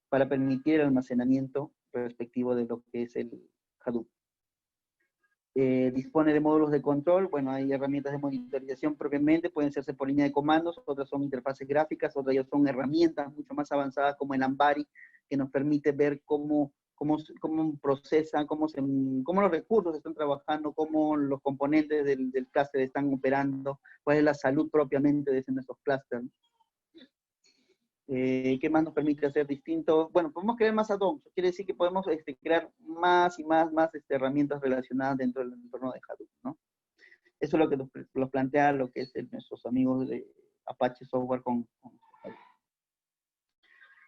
para permitir el almacenamiento respectivo de lo que es el Hadoop. Dispone de módulos de control, bueno, hay herramientas de monitorización propiamente, pueden hacerse por línea de comandos, otras son interfaces gráficas, otras ya son herramientas mucho más avanzadas como el Ambari, que nos permite ver cómo procesan, cómo los recursos están trabajando, cómo los componentes del clúster están operando, cuál es la salud propiamente de nuestros clústeres. ¿Qué más nos permite hacer distinto? Bueno, podemos crear más add-ons, quiere decir que podemos crear más y más herramientas relacionadas dentro del entorno de Hadoop, ¿no? Eso es lo que nos plantea lo que es nuestros amigos de Apache Software con Hadoop.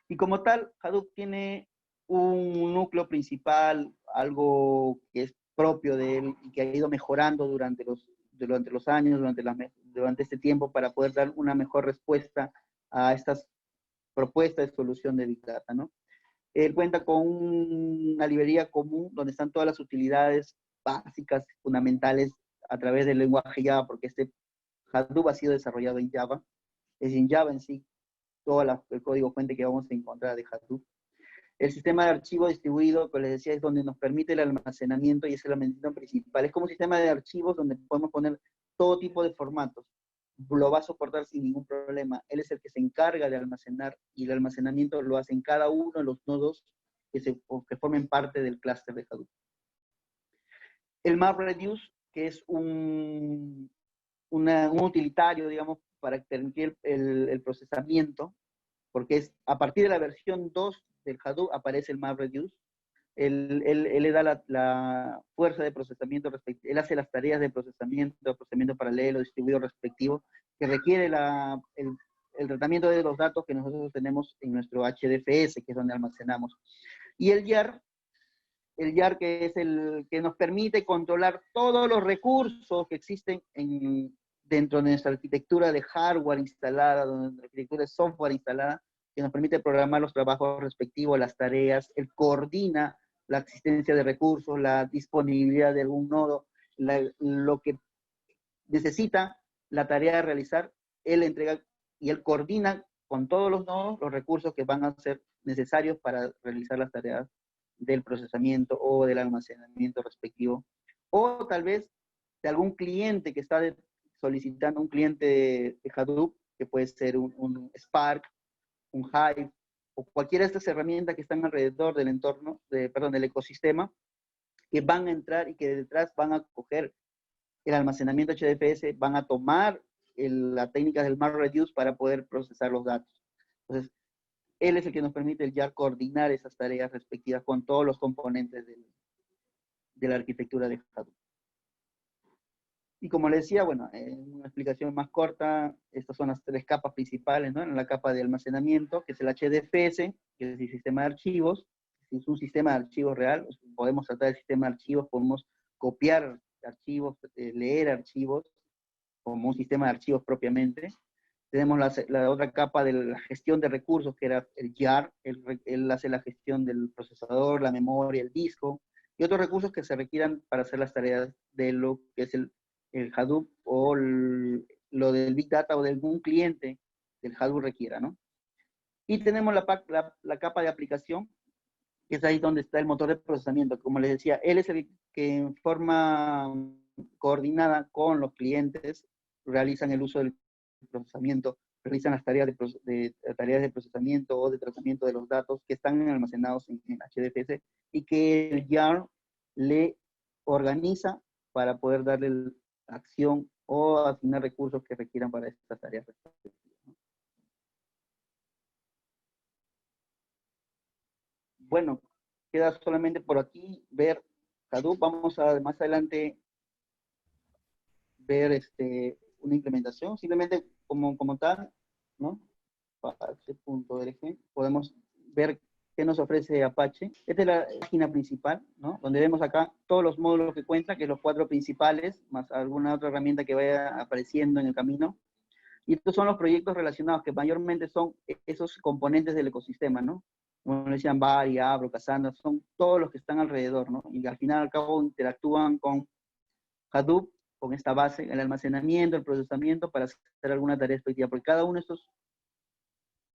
Y como tal, Hadoop tiene un núcleo principal, algo que es propio de él y que ha ido mejorando durante los años, durante este tiempo, para poder dar una mejor respuesta a estas propuesta de solución de Big Data, ¿no? Él cuenta con una librería común donde están todas las utilidades básicas, fundamentales, a través del lenguaje Java, porque este Hadoop ha sido desarrollado en Java. Es en Java en sí, todo el código fuente que vamos a encontrar de Hadoop. El sistema de archivo distribuido, como les decía, es donde nos permite el almacenamiento y es el almacenamiento principal. Es como un sistema de archivos donde podemos poner todo tipo de formatos. Lo va a soportar sin ningún problema. Él es el que se encarga de almacenar y el almacenamiento lo hace en cada uno de los nodos que formen parte del clúster de Hadoop. El MapReduce, que es un utilitario, digamos, para permitir el procesamiento, porque es a partir de la versión 2 del Hadoop aparece el MapReduce. Él le da la fuerza de procesamiento, él hace las tareas de procesamiento paralelo, distribuido respectivo, que requiere el tratamiento de los datos que nosotros tenemos en nuestro HDFS, que es donde almacenamos. Y el YAR que es el que nos permite controlar todos los recursos que existen dentro de nuestra arquitectura de hardware instalada, de nuestra arquitectura de software instalada, que nos permite programar los trabajos respectivos, las tareas, él coordina la existencia de recursos, la disponibilidad de algún nodo, lo que necesita la tarea de realizar, él entrega y él coordina con todos los nodos los recursos que van a ser necesarios para realizar las tareas del procesamiento o del almacenamiento respectivo. O tal vez de algún cliente que está solicitando un cliente de Hadoop, que puede ser un Spark, un Hive, o cualquiera de estas herramientas que están alrededor del entorno, del ecosistema, que van a entrar y que detrás van a coger el almacenamiento HDFS, van a tomar la técnica del MapReduce para poder procesar los datos. Entonces, él es el que nos permite ya coordinar esas tareas respectivas con todos los componentes de la arquitectura de Hadoop. Y como les decía, bueno, en una explicación más corta, estas son las 3 capas principales, ¿no? En la capa de almacenamiento, que es el HDFS, que es el sistema de archivos. Es un sistema de archivos real, podemos tratar el sistema de archivos, podemos copiar archivos, leer archivos, como un sistema de archivos propiamente. Tenemos la otra capa de la gestión de recursos, que era el YAR, él hace la gestión del procesador, la memoria, el disco, y otros recursos que se requieran para hacer las tareas de lo que es el Hadoop o lo del Big Data o de algún cliente del Hadoop requiera, ¿no? Y tenemos la capa de aplicación, que es ahí donde está el motor de procesamiento. Como les decía, él es el que forma coordinada con los clientes, realizan el uso del procesamiento, realizan las tareas de procesamiento o de tratamiento de los datos que están almacenados en HDFS y que el YARN le organiza para poder darle acción o asignar recursos que requieran para estas tareas respectivas, ¿no? Bueno, queda solamente por aquí ver Hadoop. Vamos a más adelante ver una implementación, simplemente como tal, ¿no? Apache.org, podemos ver qué nos ofrece Apache. Esta es la página principal, ¿no? Donde vemos acá todos los módulos que cuenta, que los 4 principales, más alguna otra herramienta que vaya apareciendo en el camino. Y estos son los proyectos relacionados, que mayormente son esos componentes del ecosistema, ¿no? Como decían, Bari, Abro, Cassandra, son todos los que están alrededor, ¿no? Y al final al cabo interactúan con Hadoop, con esta base, el almacenamiento, el procesamiento, para hacer alguna tarea específica, porque cada uno de estos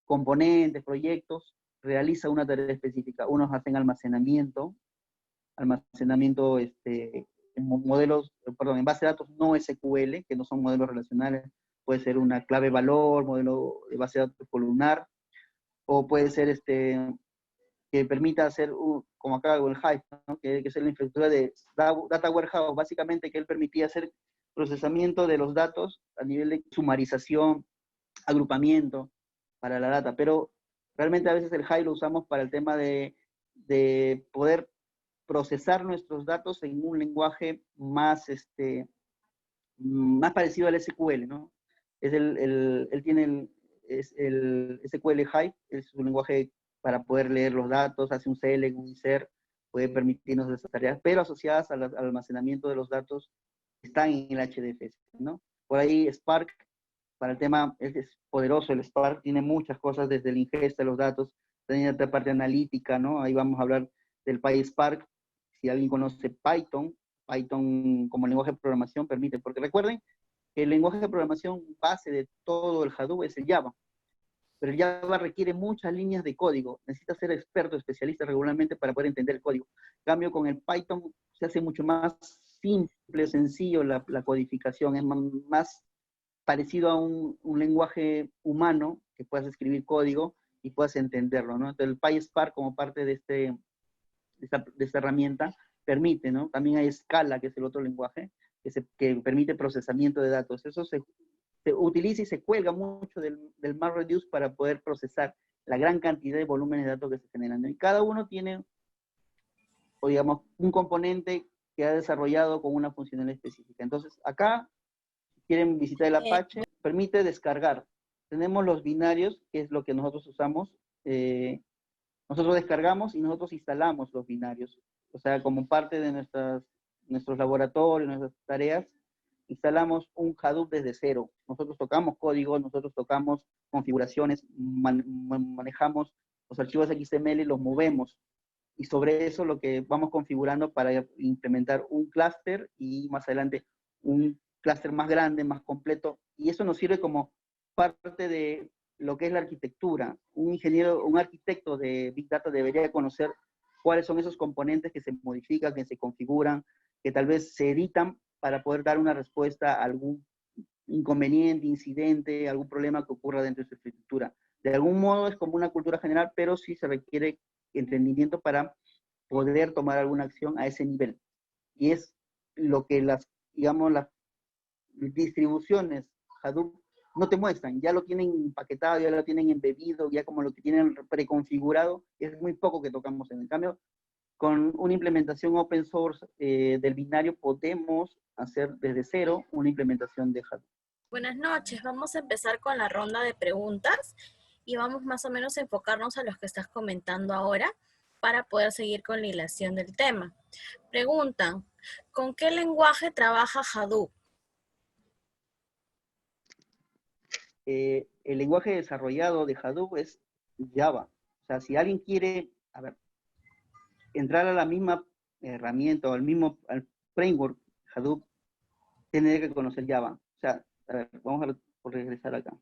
componentes, proyectos, realiza una tarea específica. Unos hacen almacenamiento en modelos, perdón, en base de datos no SQL, que no son modelos relacionales. Puede ser una clave valor, modelo de base de datos columnar, o puede ser que permita hacer, como acá el Hive, ¿no? que es la infraestructura de Data Warehouse, básicamente que él permitía hacer procesamiento de los datos a nivel de sumarización, agrupamiento para la data, pero realmente a veces el Hive lo usamos para el tema de poder procesar nuestros datos en un lenguaje más, más parecido al SQL, ¿no? Él tiene el SQL Hive, es un lenguaje para poder leer los datos, hace un select, un insert, puede permitirnos esas tareas, pero asociadas al almacenamiento de los datos están en el HDFS, ¿no? Por ahí Spark, para el tema, es poderoso el Spark, tiene muchas cosas desde la ingesta de los datos, tiene otra parte analítica, ¿no? Ahí vamos a hablar del PySpark. Si alguien conoce Python, Python como lenguaje de programación permite, porque recuerden que el lenguaje de programación base de todo el Hadoop es el Java, pero el Java requiere muchas líneas de código, necesita ser experto, especialista regularmente para poder entender el código. En cambio, con el Python se hace mucho más simple, sencillo la codificación, es más parecido a un lenguaje humano, que puedas escribir código y puedas entenderlo, ¿no? Entonces el PySpark como parte de esta herramienta permite, ¿no? También hay Scala, que es el otro lenguaje, que permite procesamiento de datos. Eso se utiliza y se cuelga mucho del MapReduce para poder procesar la gran cantidad de volúmenes de datos que se generan. Y cada uno tiene, o digamos, un componente que ha desarrollado con una funcionalidad específica. Entonces, acá, si quieren visitar el Apache, permite descargar. Tenemos los binarios, que es lo que nosotros usamos. Nosotros descargamos y nosotros instalamos los binarios. O sea, como parte de nuestros laboratorios, nuestras tareas, instalamos un Hadoop desde cero. Nosotros tocamos código, nosotros tocamos configuraciones, manejamos los archivos XML y los movemos. Y sobre eso lo que vamos configurando para implementar un clúster y más adelante un clúster más grande, más completo. Y eso nos sirve como parte de lo que es la arquitectura. Un ingeniero, un arquitecto de Big Data debería conocer cuáles son esos componentes que se modifican, que se configuran, que tal vez se editan para poder dar una respuesta a algún inconveniente, incidente, algún problema que ocurra dentro de su infraestructura. De algún modo es como una cultura general, pero sí se requiere entendimiento para poder tomar alguna acción a ese nivel. Y es lo que digamos, las distribuciones Hadoop no te muestran, ya lo tienen empaquetado, ya lo tienen embebido, ya como lo que tienen preconfigurado, es muy poco que tocamos. En el cambio, con una implementación open source del binario podemos hacer desde cero una implementación de Hadoop. Buenas noches, vamos a empezar con la ronda de preguntas y vamos más o menos a enfocarnos a los que estás comentando ahora para poder seguir con la hilación del tema. Preguntan, ¿con qué lenguaje trabaja Hadoop? El lenguaje desarrollado de Hadoop es Java. O sea, si alguien quiere, entrar a la misma herramienta o al framework Hadoop, tiene que conocer Java. O sea, vamos a regresar acá.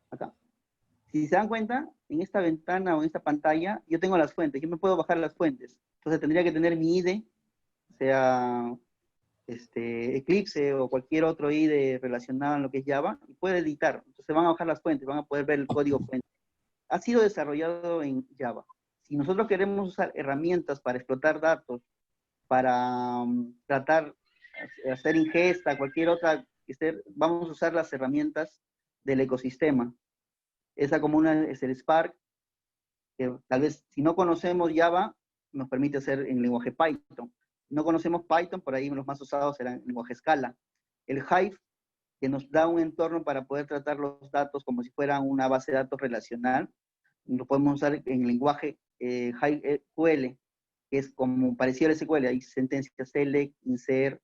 Acá. Si se dan cuenta, en esta ventana o en esta pantalla, yo tengo las fuentes. Yo me puedo bajar las fuentes. Entonces tendría que tener mi IDE, sea Eclipse o cualquier otro IDE relacionado en lo que es Java y puede editar. Entonces van a bajar las fuentes, van a poder ver el código fuente. Ha sido desarrollado en Java. Si nosotros queremos usar herramientas para explotar datos, para tratar, hacer ingesta, cualquier otra, vamos a usar las herramientas del ecosistema. Esa como una es el Spark, que tal vez si no conocemos Java, nos permite hacer en lenguaje Python. Si no conocemos Python, por ahí los más usados serán en lenguaje Scala. El Hive, que nos da un entorno para poder tratar los datos como si fuera una base de datos relacional, lo podemos usar en lenguaje Hive QL, que es como parecido al SQL, hay sentencias select, insert,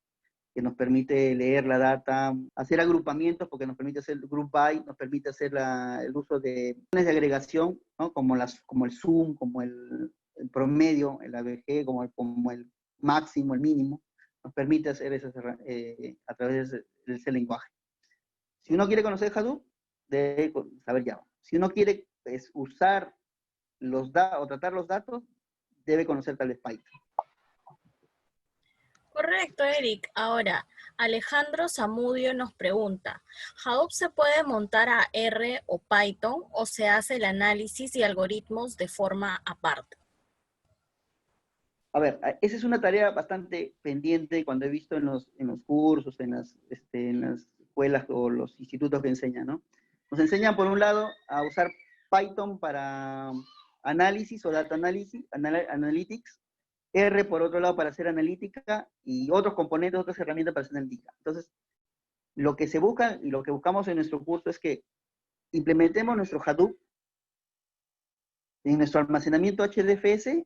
que nos permite leer la data, hacer agrupamientos, porque nos permite hacer group by, nos permite hacer el uso de agregación, ¿no? como el zoom, como el promedio, el ABG, como el máximo, el mínimo, nos permite hacer esas, a través de ese lenguaje. Si uno quiere conocer Hadoop, debe saber Java. Si uno quiere usar o tratar los datos, debe conocer tal vez Python. Correcto, Eric. Ahora, Alejandro Zamudio nos pregunta, ¿Hadoop se puede montar a R o Python o se hace el análisis y algoritmos de forma aparte? A ver, esa es una tarea bastante pendiente cuando he visto en los cursos, en las escuelas o los institutos que enseñan, ¿no? Nos enseñan, por un lado, a usar Python para análisis o data analytics, R, por otro lado, para hacer analítica, y otros componentes, otras herramientas para hacer analítica. Entonces, lo que se busca y lo que buscamos en nuestro curso es que implementemos nuestro Hadoop en nuestro almacenamiento HDFS,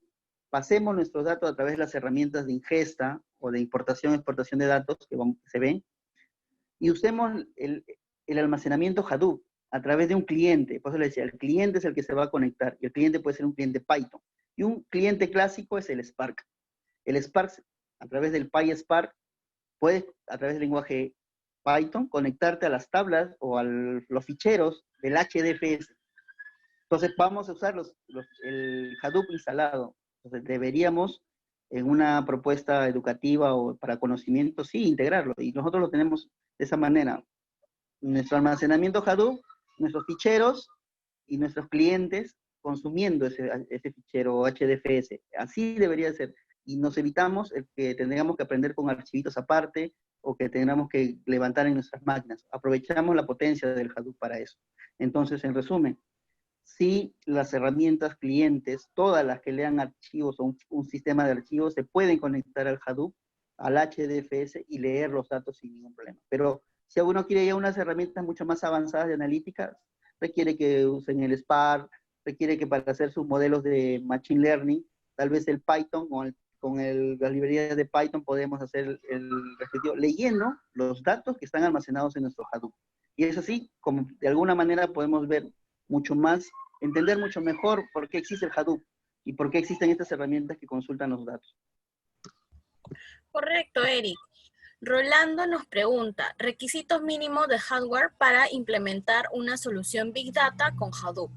pasemos nuestros datos a través de las herramientas de ingesta o de importación, exportación de datos que se ven, y usemos el almacenamiento Hadoop a través de un cliente. Por eso le decía, el cliente es el que se va a conectar, y el cliente puede ser un cliente Python. Y un cliente clásico es el Spark. El Spark, a través del PySpark, puedes, a través del lenguaje Python, conectarte a las tablas o a los ficheros del HDFS. Entonces vamos a usar el Hadoop instalado. Entonces deberíamos, en una propuesta educativa o para conocimiento, sí, integrarlo. Y nosotros lo tenemos de esa manera. Nuestro almacenamiento Hadoop, nuestros ficheros y nuestros clientes consumiendo ese fichero HDFS. Así debería ser. Y nos evitamos el que tengamos que aprender con archivitos aparte o que tengamos que levantar en nuestras máquinas. Aprovechamos la potencia del Hadoop para eso. Entonces, en resumen, si las herramientas clientes, todas las que lean archivos o un sistema de archivos, se pueden conectar al Hadoop, al HDFS y leer los datos sin ningún problema. Pero si uno quiere ya unas herramientas mucho más avanzadas de analítica, requiere que usen el Spark, requiere que para hacer sus modelos de Machine Learning, tal vez el Python con las librerías de Python podemos hacer el respectivo, leyendo los datos que están almacenados en nuestro Hadoop. Y es así como de alguna manera podemos ver mucho más, entender mucho mejor por qué existe el Hadoop y por qué existen estas herramientas que consultan los datos. Correcto, Eric. Rolando nos pregunta, requisitos mínimos de hardware para implementar una solución Big Data con Hadoop.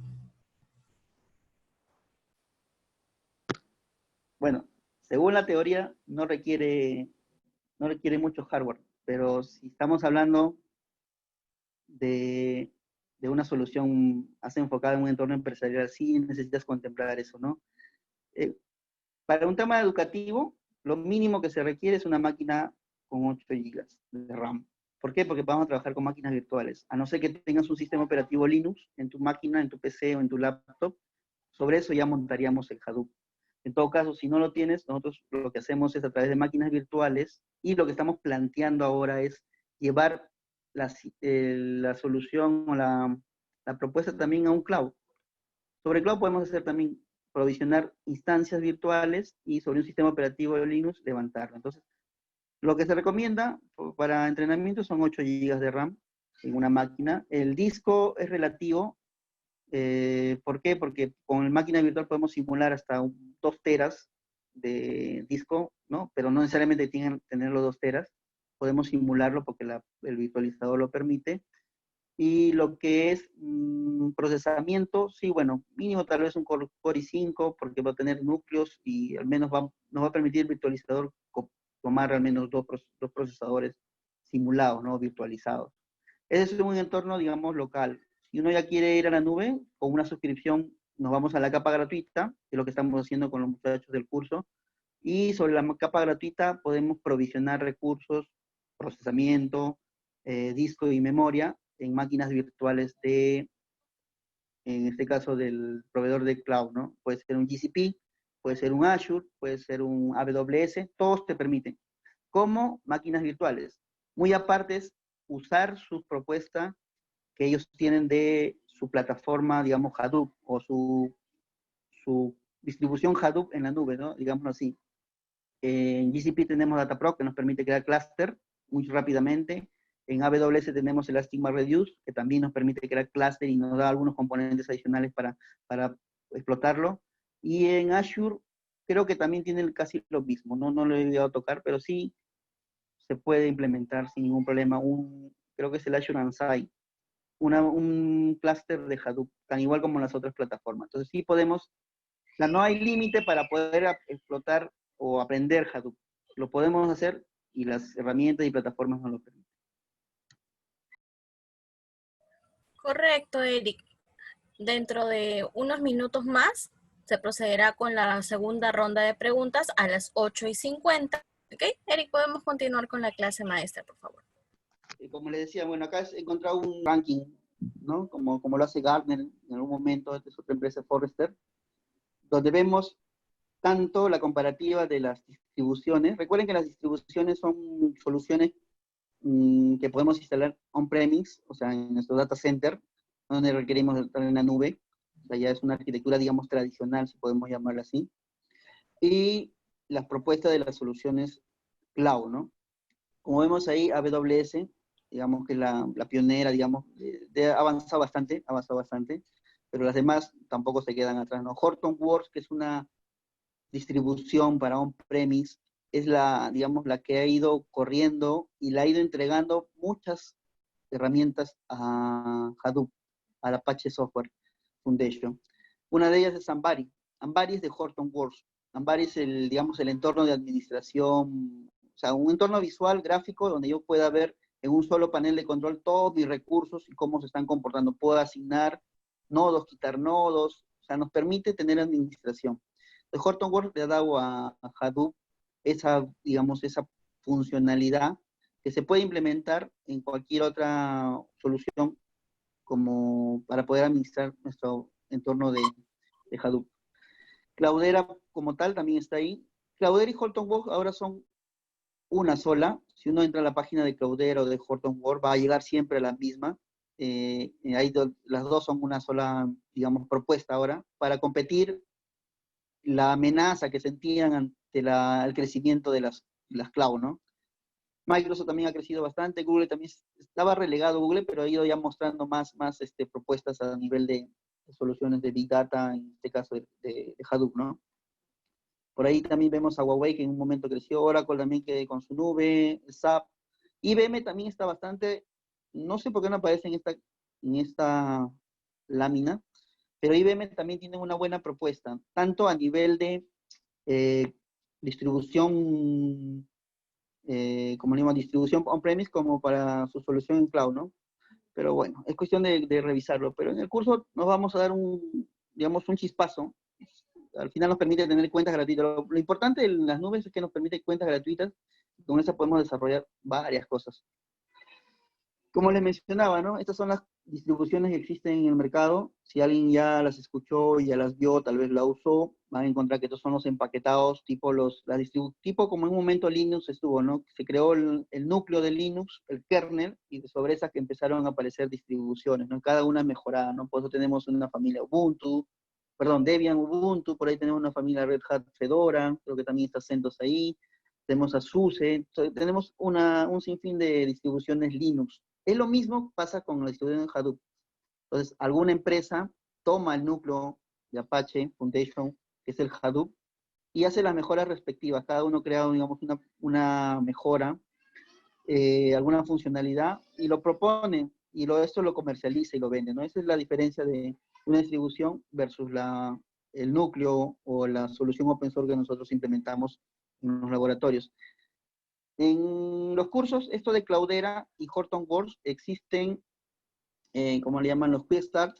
Bueno, según la teoría, no requiere mucho hardware, pero si estamos hablando de una solución más enfocada en un entorno empresarial, sí necesitas contemplar eso, ¿no? Para un tema educativo, lo mínimo que se requiere es una máquina con 8 GB de RAM. ¿Por qué? Porque vamos a trabajar con máquinas virtuales. A no ser que tengas un sistema operativo Linux en tu máquina, en tu PC o en tu laptop, sobre eso ya montaríamos el Hadoop. En todo caso, si no lo tienes, nosotros lo que hacemos es a través de máquinas virtuales, y lo que estamos planteando ahora es llevar la solución o la propuesta también a un cloud. Sobre cloud podemos hacer también provisionar instancias virtuales y sobre un sistema operativo de Linux levantarlo. Entonces, lo que se recomienda para entrenamiento son 8 GB de RAM en una máquina. El disco es relativo. ¿Por qué? Porque con la máquina virtual podemos simular hasta 2 teras de disco, ¿no? Pero no necesariamente tienen que tener los 2 teras. Podemos simularlo porque el virtualizador lo permite. Y lo que es procesamiento, sí, bueno, mínimo tal vez un Core i5, porque va a tener núcleos y al menos nos va a permitir el virtualizador tomar al menos dos procesadores simulados, ¿no? Virtualizados. Ese es un entorno, digamos, local. Si uno ya quiere ir a la nube, con una suscripción nos vamos a la capa gratuita, que es lo que estamos haciendo con los muchachos del curso, y sobre la capa gratuita podemos provisionar recursos, procesamiento, disco y memoria en máquinas virtuales en este caso, del proveedor de cloud, ¿no? Puede ser un GCP, puede ser un Azure, puede ser un AWS, todos te permiten, como máquinas virtuales. Muy aparte es usar su propuesta que ellos tienen de su plataforma, digamos, Hadoop, o su distribución Hadoop en la nube, ¿no? Digámoslo así. En GCP tenemos Dataproc, que nos permite crear clúster muy rápidamente. En AWS tenemos Elastic MapReduce, que también nos permite crear clúster y nos da algunos componentes adicionales para explotarlo. Y en Azure creo que también tiene casi lo mismo. No lo he llegado a tocar, pero sí se puede implementar sin ningún problema. Creo que es el Azure Ansai, un clúster de Hadoop, tan igual como las otras plataformas. Entonces sí podemos, no hay límite para poder explotar o aprender Hadoop. Lo podemos hacer y las herramientas y plataformas nos lo permiten. Correcto, Eric. Dentro de unos minutos más se procederá con la segunda ronda de preguntas a las 8:50. ¿Ok? Eric, podemos continuar con la clase maestra, por favor. Como les decía, bueno, acá he encontrado un ranking, ¿no? Como lo hace Gartner en algún momento, esta es otra empresa, Forrester, donde vemos tanto la comparativa de las distribuciones. Recuerden que las distribuciones son soluciones que podemos instalar on-premise, o sea, en nuestro data center, donde requerimos estar en la nube. O sea, ya es una arquitectura, digamos, tradicional, si podemos llamarla así. Y las propuestas de las soluciones cloud, ¿no? Como vemos ahí, AWS, digamos que la pionera, digamos, ha avanzado bastante, pero las demás tampoco se quedan atrás, ¿no? Hortonworks, que es una distribución para on-premise, es digamos, la que ha ido corriendo y la ha ido entregando muchas herramientas a Hadoop, al Apache Software Foundation. Una de ellas es Ambari. Ambari es de Hortonworks. Ambari es digamos, el entorno de administración, o sea, un entorno visual, gráfico, donde yo pueda ver en un solo panel de control todos mis recursos y cómo se están comportando. Puedo asignar nodos, quitar nodos, o sea, nos permite tener administración. El Hortonworks le ha dado a Hadoop digamos, esa funcionalidad que se puede implementar en cualquier otra solución como para poder administrar nuestro entorno de Hadoop. Cloudera como tal también está ahí. Cloudera y Hortonworks ahora son una sola. Si uno entra a la página de Cloudera o de Hortonworks, va a llegar siempre a la misma. Las dos son una sola, digamos, propuesta ahora para competir la amenaza que sentían ante el crecimiento de las cloud, ¿no? Microsoft también ha crecido bastante, Google también estaba relegado Google, pero ha ido ya mostrando más propuestas a nivel de soluciones de Big Data, en este caso de Hadoop, ¿no? Por ahí también vemos a Huawei, que en un momento creció, Oracle también que con su nube, SAP. IBM también está bastante, no sé por qué no aparece en esta lámina, pero IBM también tiene una buena propuesta, tanto a nivel de distribución, como le llamo, distribución on-premise, como para su solución en cloud, ¿no? Pero bueno, es cuestión de revisarlo. Pero en el curso nos vamos a dar digamos, un chispazo. Al final nos permite tener cuentas gratuitas. Lo importante de las nubes es que nos permite cuentas gratuitas. Con eso podemos desarrollar varias cosas. Como les mencionaba, ¿no? Estas son las distribuciones que existen en el mercado. Si alguien ya las escuchó y ya las vio, tal vez la usó, van a encontrar que estos son los empaquetados, tipo como en un momento Linux estuvo, ¿no? Se creó el núcleo de Linux, el kernel, y sobre esas que empezaron a aparecer distribuciones, ¿no? Cada una mejorada, ¿no? Por eso tenemos una familia Debian Ubuntu, por ahí tenemos una familia Red Hat Fedora, creo que también está CentOS ahí, tenemos a SUSE, tenemos un sinfín de distribuciones Linux. Es lo mismo pasa con la distribución de Hadoop. Entonces, alguna empresa toma el núcleo de Apache Foundation, que es el Hadoop, y hace las mejoras respectivas. Cada uno crea, digamos, una mejora, alguna funcionalidad, y lo propone, y esto lo comercializa y lo vende, ¿no? Esa es la diferencia de una distribución versus el núcleo o la solución open source que nosotros implementamos en los laboratorios. En los cursos, esto de Cloudera y Hortonworks existen, como le llaman los Quick Start.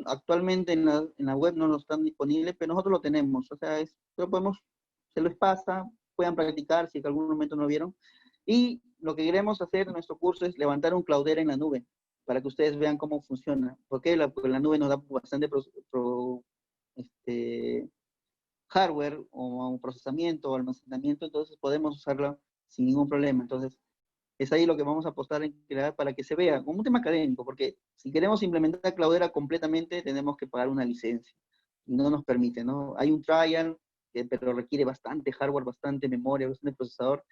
Actualmente en la web no lo están disponibles, pero nosotros lo tenemos. O sea, se les pasa, puedan practicar si en algún momento no lo vieron. Y lo que queremos hacer en nuestro curso es levantar un Cloudera en la nube, para que ustedes vean cómo funciona. Porque porque la nube nos da bastante hardware o procesamiento o almacenamiento, entonces podemos usarla sin ningún problema. Entonces, es ahí lo que vamos a apostar en crear para que se vea como un tema académico, porque si queremos implementar Cloudera completamente, tenemos que pagar una licencia. Y no nos permite, ¿no? Hay un trial, pero requiere bastante hardware, bastante memoria, bastante procesador,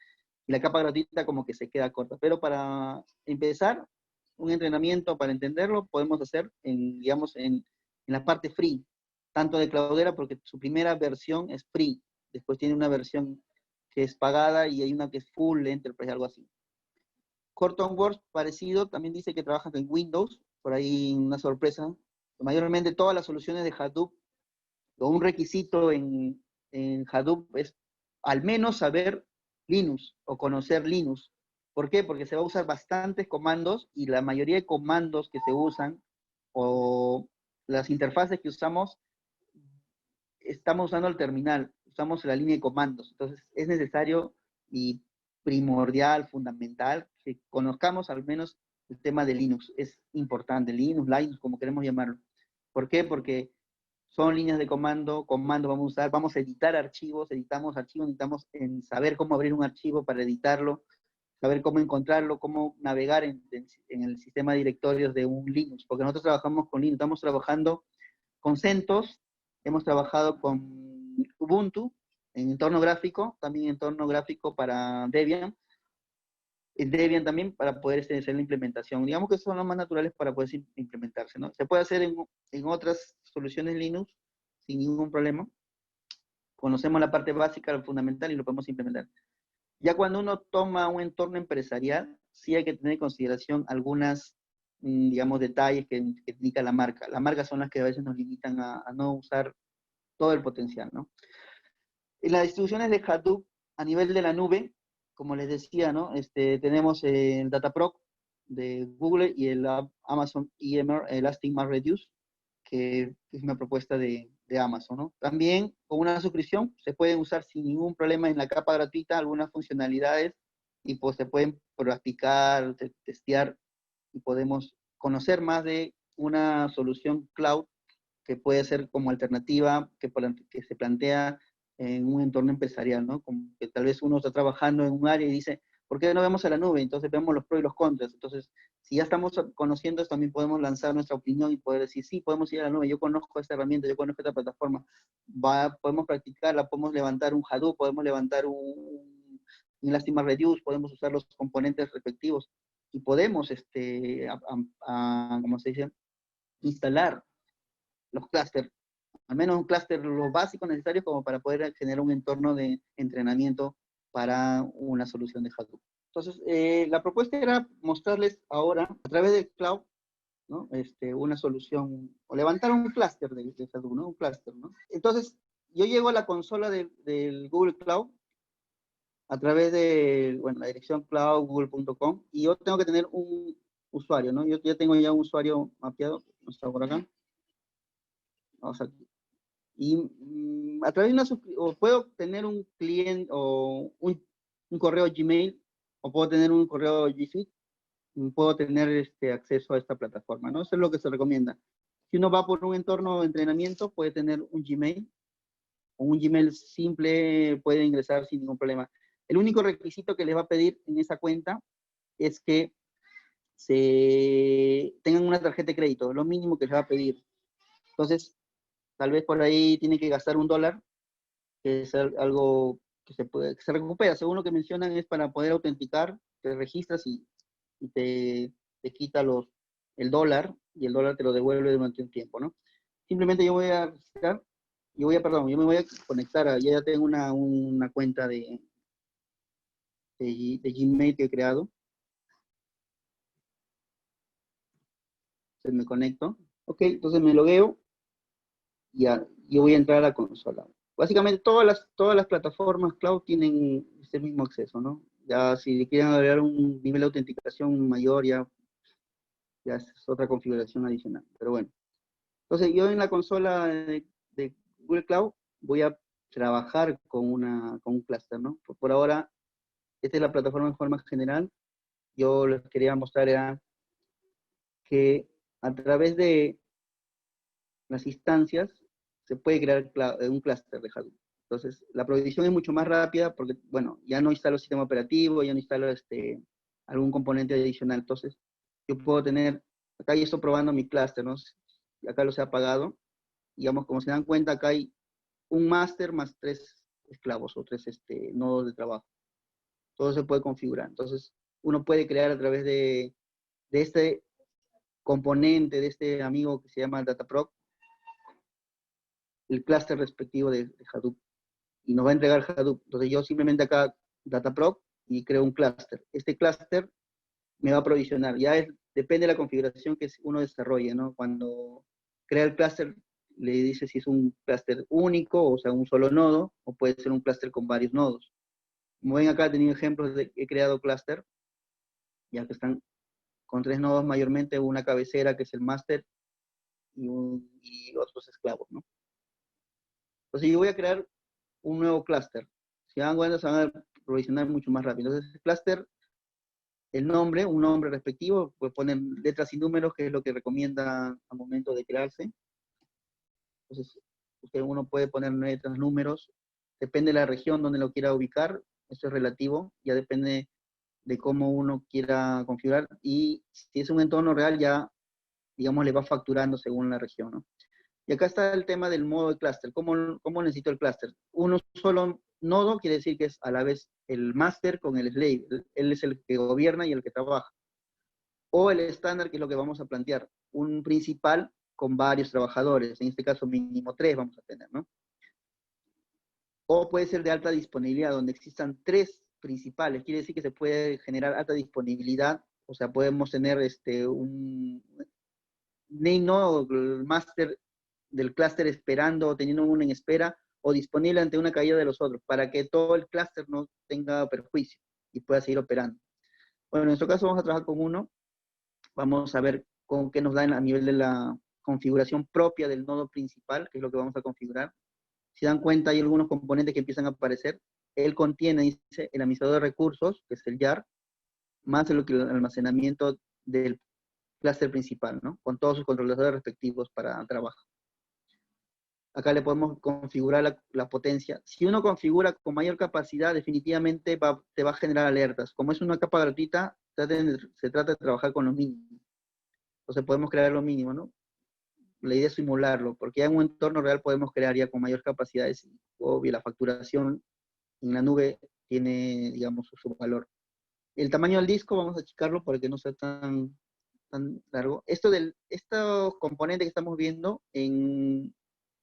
y la capa gratuita como que se queda corta. Pero para empezar, un entrenamiento para entenderlo, podemos hacer digamos, en la parte free, tanto de Cloudera, porque su primera versión es free, después tiene una versión que es pagada y hay una que es full enterprise, algo así. Hortonworks, parecido, también dice que trabaja en Windows, por ahí una sorpresa. Mayormente todas las soluciones de Hadoop, o un requisito en Hadoop es al menos saber Linux o conocer Linux. ¿Por qué? Porque se va a usar bastantes comandos y la mayoría de comandos que se usan o las interfaces que usamos, estamos usando el terminal, usamos la línea de comandos. Entonces es necesario y primordial, fundamental, que conozcamos al menos el tema de Linux. Es importante, Linux, como queremos llamarlo. ¿Por qué? Porque son líneas de comando vamos a usar, vamos a editar archivos, editamos archivos, necesitamos saber cómo abrir un archivo para editarlo, saber cómo encontrarlo, cómo navegar en el sistema de directorios de un Linux, porque nosotros trabajamos con Linux, estamos trabajando con CentOS, hemos trabajado con Ubuntu, en entorno gráfico, también entorno gráfico para Debian, en Debian también para poder hacer la implementación. Digamos que son los más naturales para poder implementarse, ¿no? Se puede hacer en otras soluciones Linux sin ningún problema. Conocemos la parte básica, lo fundamental y lo podemos implementar. Ya cuando uno toma un entorno empresarial, sí hay que tener en consideración algunas, digamos, detalles que indica la marca. Las marcas son las que a veces nos limitan a no usar todo el potencial, ¿no? En las distribuciones de Hadoop a nivel de la nube, como les decía, ¿no? Tenemos el Dataproc de Google y el Amazon EMR, Elastic MapReduce, que es una propuesta de Amazon, ¿no? También con una suscripción se pueden usar sin ningún problema en la capa gratuita algunas funcionalidades y pues se pueden practicar, testear y podemos conocer más de una solución cloud que puede ser como alternativa que se plantea en un entorno empresarial, ¿no? Como que tal vez uno está trabajando en un área y dice, ¿por qué no vemos a la nube? Entonces vemos los pros y los contras. Entonces, si ya estamos conociendo esto, también podemos lanzar nuestra opinión y poder decir, sí, podemos ir a la nube, yo conozco esta herramienta, yo conozco esta plataforma, podemos practicarla, podemos levantar un Hadoop, podemos levantar un Elastic MapReduce, podemos usar los componentes respectivos y podemos, ¿cómo se dice? Instalar los clústeres, al menos un clúster lo básico necesario como para poder generar un entorno de entrenamiento para una solución de Hadoop. Entonces, la propuesta era mostrarles ahora, a través del cloud, ¿no? Una solución, o levantar un clúster de Hadoop, ¿no? Un clúster, ¿no? Entonces, yo llego a la consola del Google Cloud a través de, bueno, la dirección cloud.google.com y yo tengo que tener un usuario, ¿no? Yo ya tengo ya un usuario mapeado, no está por acá. Vamos aquí. Y a través de una suscripción, puedo tener un cliente o un correo Gmail, o puedo tener un correo G Suite, puedo tener acceso a esta plataforma, ¿no? Eso es lo que se recomienda. Si uno va por un entorno de entrenamiento, puede tener un Gmail, o un Gmail simple, puede ingresar sin ningún problema. El único requisito que les va a pedir en esa cuenta es que tengan una tarjeta de crédito, lo mínimo que les va a pedir. Entonces, tal vez por ahí tiene que gastar $1, que es algo que se recupera. Según lo que mencionan, es para poder autenticar, te registras y te quita el dólar, y el dólar te lo devuelve durante un tiempo, ¿no? Simplemente yo voy a registrar, yo me voy a conectar, ya tengo una cuenta de Gmail que he creado. Entonces me conecto. Ok, entonces me logueo. Ya, yo voy a entrar a la consola. Básicamente todas las plataformas cloud tienen es el mismo acceso, ¿no? Ya si quieren agregar un nivel de autenticación mayor, ya es otra configuración adicional. Pero bueno. Entonces yo en la consola de Google Cloud voy a trabajar con un clúster, ¿no? Por ahora, esta es la plataforma en forma general. Yo les quería mostrar era que a través de las instancias se puede crear un clúster de Hadoop. Entonces, la provisión es mucho más rápida porque, bueno, ya no instalo el sistema operativo, ya no instalo algún componente adicional. Entonces, yo puedo tener, acá yo estoy probando mi clúster, ¿no? Acá los he apagado. Digamos, como se dan cuenta, acá hay un máster más 3 esclavos o 3 nodos de trabajo. Todo se puede configurar. Entonces, uno puede crear a través de este componente, de este amigo que se llama Dataproc, el clúster respectivo de Hadoop. Y nos va a entregar Hadoop. Entonces, yo simplemente acá Dataproc y creo un clúster. Este clúster me va a provisionar. Depende de la configuración que uno desarrolle, ¿no? Cuando crea el clúster, le dice si es un clúster único, o sea, un solo nodo, o puede ser un clúster con varios nodos. Como ven acá, he tenido ejemplos de que he creado clúster, ya que están con 3 nodos mayormente, una cabecera que es el máster y otros esclavos, ¿no? Entonces yo voy a crear un nuevo clúster. Si dan cuenta, se van a provisionar mucho más rápido. Entonces, el clúster, el nombre, un nombre respectivo, pues ponen letras y números, que es lo que recomienda al momento de crearse. Entonces, uno puede poner letras, números, depende de la región donde lo quiera ubicar, eso es relativo, ya depende de cómo uno quiera configurar, y si es un entorno real ya, digamos, le va facturando según la región, ¿no? Y acá está el tema del modo de clúster. ¿Cómo necesito el clúster? Uno solo nodo quiere decir que es a la vez el máster con el slave. Él es el que gobierna y el que trabaja. O el estándar, que es lo que vamos a plantear. Un principal con varios trabajadores. En este caso, mínimo 3 vamos a tener, ¿no? O puede ser de alta disponibilidad, donde existan 3 principales. Quiere decir que se puede generar alta disponibilidad. O sea, podemos tener un name node, el máster del clúster esperando o teniendo uno en espera o disponible ante una caída de los otros, para que todo el clúster no tenga perjuicio y pueda seguir operando. Bueno, en nuestro caso vamos a trabajar con uno, vamos a ver con qué nos da a nivel de la configuración propia del nodo principal, que es lo que vamos a configurar. Si dan cuenta, hay algunos componentes que empiezan a aparecer. Él contiene, dice, el administrador de recursos, que es el YAR, más el almacenamiento del clúster principal, ¿no? Con todos sus controladores respectivos para trabajo. Acá le podemos configurar la potencia. Si uno configura con mayor capacidad, definitivamente te va a generar alertas. Como es una capa gratuita, se trata de trabajar con lo mínimo. Entonces podemos crear lo mínimo, ¿no? La idea es simularlo, porque ya en un entorno real podemos crear ya con mayor capacidad. Obvio, la facturación en la nube tiene, digamos, su valor. El tamaño del disco, vamos a achicarlo para que no sea tan largo. Estos componentes que estamos viendo en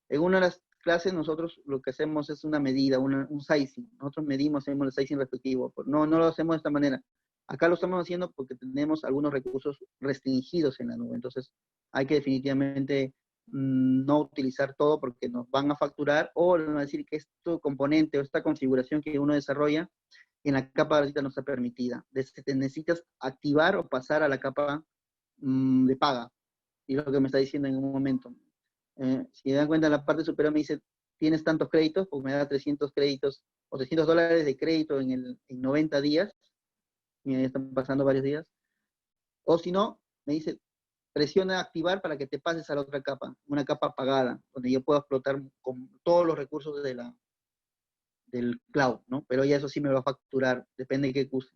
una de las clases nosotros lo que hacemos es una medida, un sizing. Nosotros medimos, hacemos el sizing respectivo. No lo hacemos de esta manera. Acá lo estamos haciendo porque tenemos algunos recursos restringidos en la nube. Entonces hay que definitivamente no utilizar todo porque nos van a facturar o nos van a decir que este componente o esta configuración que uno desarrolla en la capa ahorita no está permitida. Necesitas activar o pasar a la capa de paga. Y lo que me está diciendo en un momento. Si dan cuenta, en la parte superior me dice, tienes tantos créditos, pues me da 300 créditos o $300 de crédito en 90 días. Mira, ya están pasando varios días. O si no, me dice, presiona activar para que te pases a la otra capa, una capa pagada, donde yo puedo explotar con todos los recursos del cloud, ¿no? Pero ya eso sí me va a facturar, depende de qué use.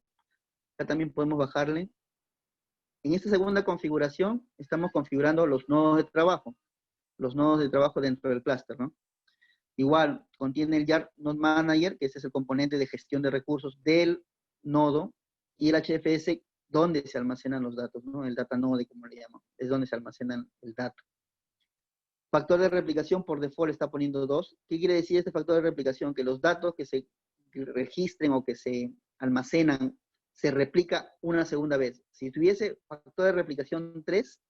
Acá también podemos bajarle. En esta segunda configuración, estamos configurando los nodos de trabajo dentro del clúster, ¿no? Igual, contiene el YAR Node Manager, que ese es el componente de gestión de recursos del nodo, y el HFS, donde se almacenan los datos, ¿no? El data node, como le llaman, es donde se almacenan el dato. Factor de replicación, por default, está poniendo 2. ¿Qué quiere decir este factor de replicación? Que los datos que se registren o que se almacenan se replica una segunda vez. Si tuviese factor de replicación 3,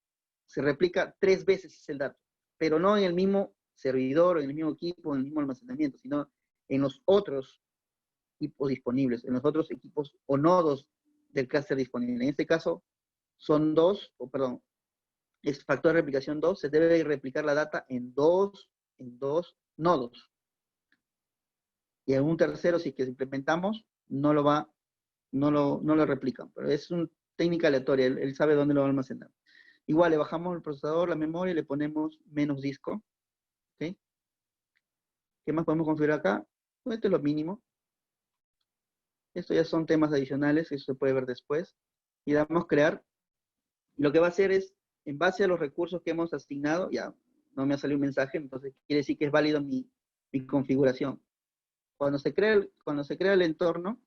se replica 3 veces el dato, pero no en el mismo servidor, en el mismo equipo, en el mismo almacenamiento, sino en los otros equipos disponibles, en los otros equipos o nodos del clúster disponible. En este caso, son dos, o perdón, es factor de replicación 2, se debe replicar la data en dos nodos. Y en un tercero, si que implementamos, no lo replican, pero es una técnica aleatoria, él sabe dónde lo va a almacenar. Igual, le bajamos el procesador, la memoria, y le ponemos menos disco, ¿ok? ¿Qué más podemos configurar acá? Pues esto es lo mínimo. Esto ya son temas adicionales, eso se puede ver después. Y damos crear. Lo que va a hacer es, en base a los recursos que hemos asignado, ya no me ha salido un mensaje, entonces quiere decir que es válido mi configuración. Cuando se crea el entorno,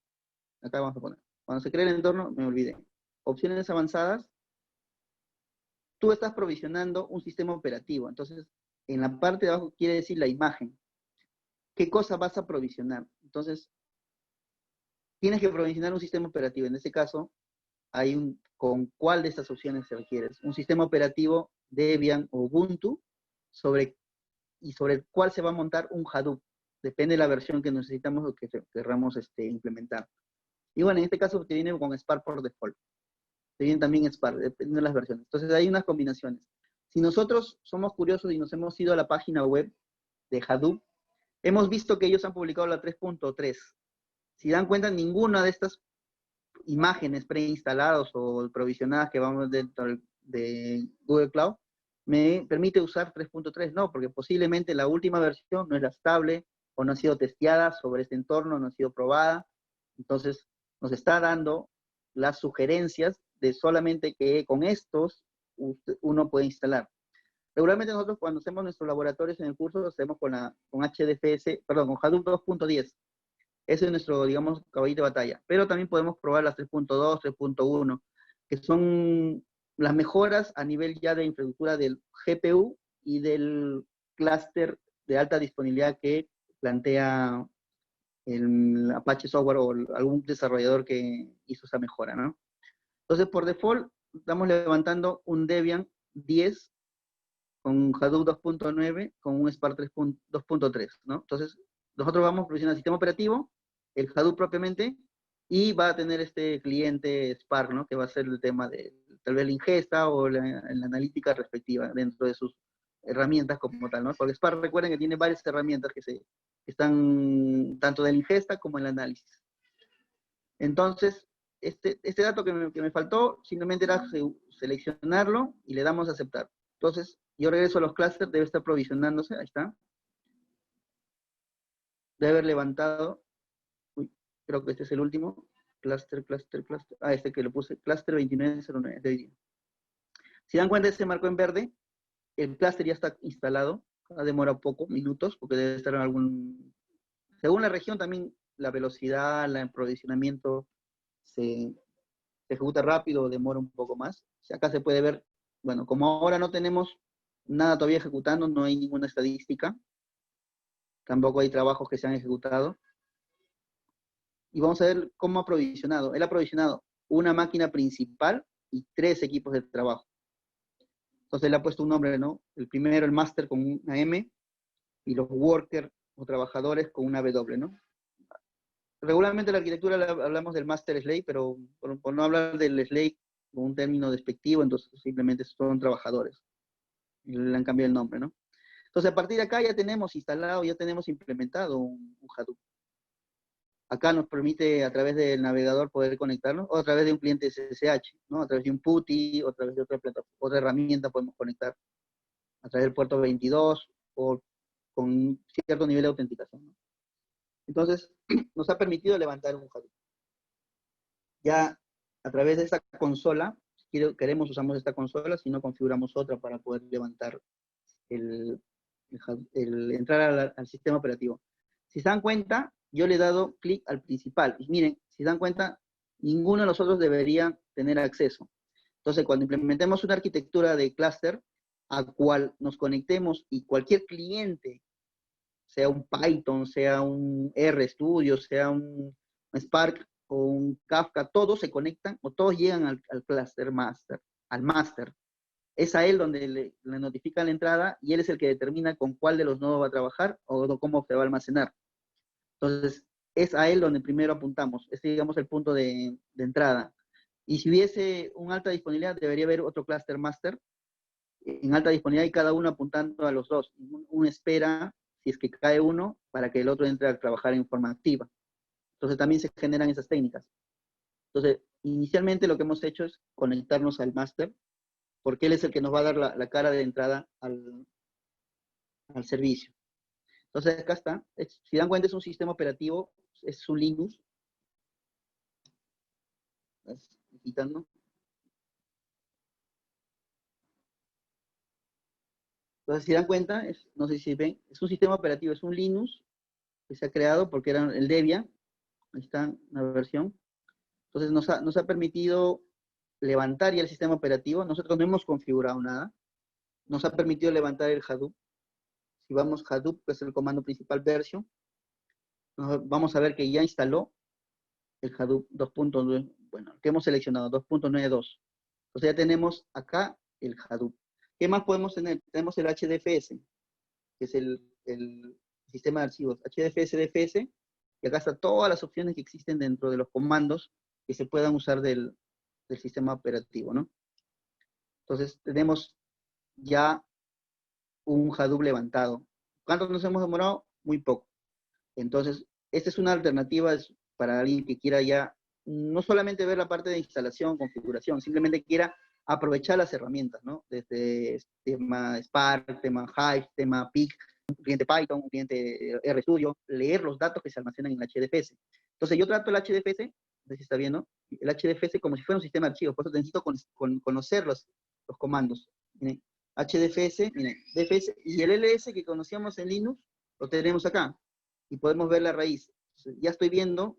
acá vamos a poner, cuando se crea el entorno, me olvidé. Opciones avanzadas, tú estás provisionando un sistema operativo, entonces en la parte de abajo quiere decir la imagen. ¿Qué cosa vas a provisionar? Entonces, tienes que provisionar un sistema operativo. En este caso, ¿con cuál de estas opciones se requiere? Un sistema operativo Debian o Ubuntu, sobre el cual se va a montar un Hadoop. Depende de la versión que necesitamos o que querramos implementar. Y bueno, en este caso te viene con Spark por default. Te viene también Spark, dependiendo de las versiones. Entonces hay unas combinaciones. Si nosotros somos curiosos y nos hemos ido a la página web de Hadoop, hemos visto que ellos han publicado la 3.3. Si dan cuenta, ninguna de estas imágenes preinstaladas o provisionadas que vamos dentro de Google Cloud me permite usar 3.3. No, porque posiblemente la última versión no es la estable o no ha sido testeada sobre este entorno, no ha sido probada. Entonces, nos está dando las sugerencias de solamente que con estos uno puede instalar. Regularmente nosotros cuando hacemos nuestros laboratorios en el curso, lo hacemos con HDFS, perdón, con Hadoop 2.10. Ese es nuestro, digamos, caballito de batalla. Pero también podemos probar las 3.2, 3.1, que son las mejoras a nivel ya de infraestructura del GPU y del clúster de alta disponibilidad que plantea el Apache Software o algún desarrollador que hizo esa mejora, ¿no? Entonces, por default, estamos levantando un Debian 10 con Hadoop 2.9 con un Spark 2.3, ¿no? Entonces, nosotros vamos a provisionar el sistema operativo, el Hadoop propiamente, y va a tener este cliente Spark, ¿no? Que va a ser el tema de tal vez la ingesta o la analítica respectiva dentro de sus herramientas como tal, ¿no? Porque Spark, recuerden que tiene varias herramientas que están tanto de la ingesta como en el análisis. Entonces, este dato que me faltó, simplemente era seleccionarlo y le damos a aceptar. Entonces, yo regreso a los clústeres, debe estar provisionándose, ahí está. Debe haber levantado, creo que este es el último, clúster, este que lo puse, clúster 2909, de hoy día. Si dan cuenta, se marcó en verde, el clúster ya está instalado, demora poco, minutos, porque debe estar en algún... Según la región también, la velocidad, el provisionamiento se ejecuta rápido o demora un poco más. O sea, acá se puede ver, bueno, como ahora no tenemos nada todavía ejecutando, no hay ninguna estadística, tampoco hay trabajos que se han ejecutado. Y vamos a ver cómo ha provisionado. Él ha provisionado una máquina principal y 3 equipos de trabajo. Entonces le ha puesto un nombre, ¿no? El primero, el master con una M, y los workers o trabajadores con una W, ¿no? Regularmente en la arquitectura hablamos del master slave, pero por no hablar del slave como un término despectivo, entonces simplemente son trabajadores. Y le han cambiado el nombre, ¿no? Entonces a partir de acá ya tenemos instalado, ya tenemos implementado un Hadoop. Acá nos permite a través del navegador poder conectarnos, o a través de un cliente SSH, ¿no? A través de un PuTTY, o a través de otra herramienta podemos conectar, a través del puerto 22, o con cierto nivel de autenticación, ¿no? Entonces, nos ha permitido levantar un Hadoop. Ya a través de esta consola, si queremos usamos esta consola, si no configuramos otra para poder levantar entrar al sistema operativo. Si se dan cuenta, yo le he dado clic al principal. Y miren, si se dan cuenta, ninguno de los otros debería tener acceso. Entonces, cuando implementemos una arquitectura de clúster, a cual nos conectemos y cualquier cliente, sea un Python, sea un RStudio, sea un Spark o un Kafka, todos se conectan o todos llegan al clúster master, al master. Es a él donde le notifican la entrada y él es el que determina con cuál de los nodos va a trabajar o cómo se va a almacenar. Entonces, es a él donde primero apuntamos. Este, digamos, el punto de entrada. Y si hubiese una alta disponibilidad, debería haber otro cluster master en alta disponibilidad y cada uno apuntando a los dos. Uno espera, si es que cae uno, para que el otro entre a trabajar en forma activa. Entonces también se generan esas técnicas. Entonces, inicialmente lo que hemos hecho es conectarnos al máster, porque él es el que nos va a dar la cara de entrada al servicio. Entonces acá está. Si dan cuenta, es un sistema operativo, es un Linux. Quitando. Entonces, si dan cuenta, no sé si ven, es un sistema operativo, es un Linux que se ha creado porque era el Debian. Ahí está una versión. Entonces nos ha permitido levantar ya el sistema operativo. Nosotros no hemos configurado nada. Nos ha permitido levantar el Hadoop. Si vamos Hadoop, que es el comando principal version, vamos a ver que ya instaló el Hadoop 2.9, bueno, que hemos seleccionado, 2.92. Entonces ya tenemos acá el Hadoop. ¿Qué más podemos tener? Tenemos el HDFS, que es el sistema de archivos. HDFS, DFS, y acá están todas las opciones que existen dentro de los comandos que se puedan usar del sistema operativo, ¿no? Entonces tenemos ya un Hadoop levantado. ¿Cuánto nos hemos demorado? Muy poco. Entonces, esta es una alternativa para alguien que quiera ya no solamente ver la parte de instalación, configuración, simplemente quiera aprovechar las herramientas, ¿no? Desde tema Spark, tema Hive, tema PIC, un cliente Python, un cliente RStudio, leer los datos que se almacenan en el HDFS. Entonces, yo trato el HDFS, no sé si está viendo, el HDFS como si fuera un sistema de archivos, por eso necesito conocer los comandos. Miren, HDFS, miren, DFS, y el LS que conocíamos en Linux, lo tenemos acá y podemos ver la raíz. Ya estoy viendo,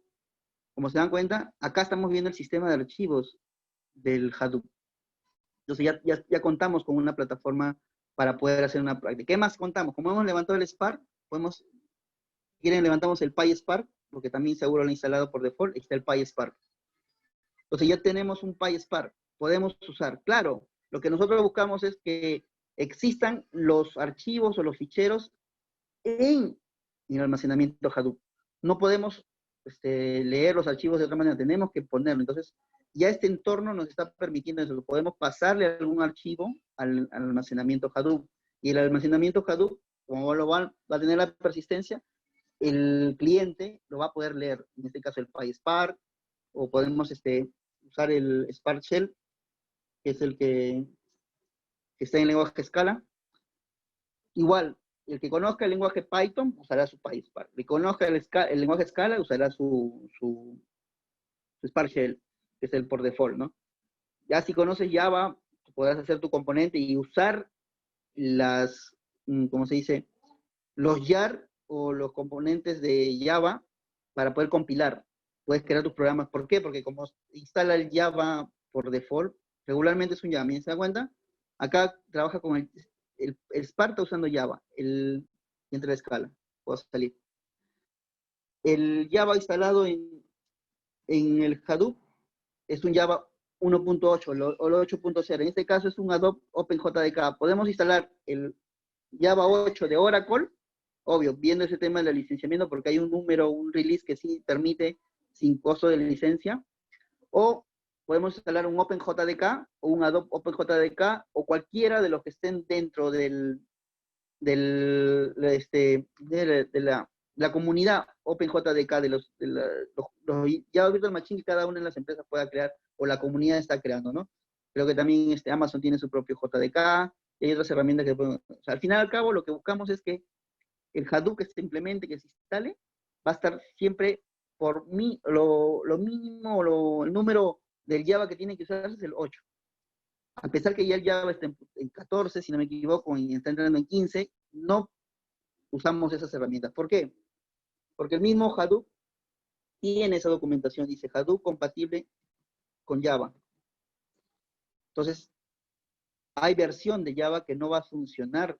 como se dan cuenta, acá estamos viendo el sistema de archivos del Hadoop. Entonces ya contamos con una plataforma para poder hacer una práctica. ¿Qué más contamos? Como hemos levantado el Spark, quieren levantamos el PySpark, porque también seguro lo he instalado por default, está el PySpark. Entonces ya tenemos un PySpark, podemos usar. Claro, lo que nosotros buscamos es que existan los archivos o los ficheros en el almacenamiento Hadoop. No podemos leer los archivos de otra manera, tenemos que ponerlo. Entonces, ya este entorno nos está permitiendo eso. Podemos pasarle algún archivo al almacenamiento Hadoop. Y el almacenamiento Hadoop, como va a tener la persistencia, el cliente lo va a poder leer. En este caso, el PySpark, o podemos usar el Spark Shell, que es el que está en lenguaje Scala. Igual, el que conozca el lenguaje Python usará su PySpark. El que conozca el lenguaje Scala usará su Spark Shell, que es el por default, ¿no? Ya si conoces Java, podrás hacer tu componente y usar ¿cómo se dice? Los YAR o los componentes de Java para poder compilar. Puedes crear tus programas. ¿Por qué? Porque como instala el Java por default, regularmente es un Java. ¿Se da cuenta? Acá trabaja con el Spark está usando Java, entra la escala, puedo salir. El Java instalado en el Hadoop es un Java 1.8 o el 8.0. En este caso es un Adobe OpenJDK. Podemos instalar el Java 8 de Oracle, obvio, viendo ese tema del licenciamiento, porque hay un número, un release que sí permite sin costo de licencia, o podemos instalar un OpenJDK o un Adobe OpenJDK o cualquiera de los que estén dentro de la comunidad OpenJDK, de los Java Virtual Machine que cada una de las empresas pueda crear o la comunidad está creando, ¿no? Creo que también Amazon tiene su propio JDK y hay otras herramientas que pueden... O sea, al final y al cabo lo que buscamos es que el Hadoop que se implemente, que se instale, va a estar siempre por lo mínimo, el número del Java que tiene que usarse es el 8. A pesar que ya el Java está en 14, si no me equivoco, y está entrando en 15, no usamos esas herramientas. ¿Por qué? Porque el mismo Hadoop tiene esa documentación, dice Hadoop compatible con Java. Entonces, hay versión de Java que no va a funcionar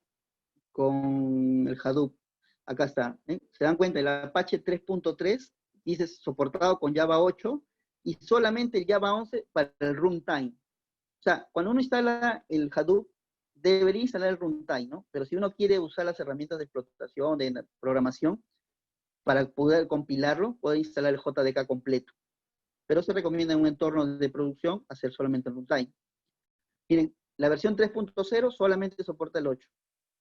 con el Hadoop. Acá está. ¿Se dan cuenta? El Apache 3.3 dice soportado con Java 8 y solamente el Java 11 para el runtime. O sea, cuando uno instala el Hadoop, debería instalar el runtime, ¿no? Pero si uno quiere usar las herramientas de explotación, de programación, para poder compilarlo, puede instalar el JDK completo. Pero se recomienda en un entorno de producción hacer solamente el runtime. Miren, la versión 3.0 solamente soporta el 8.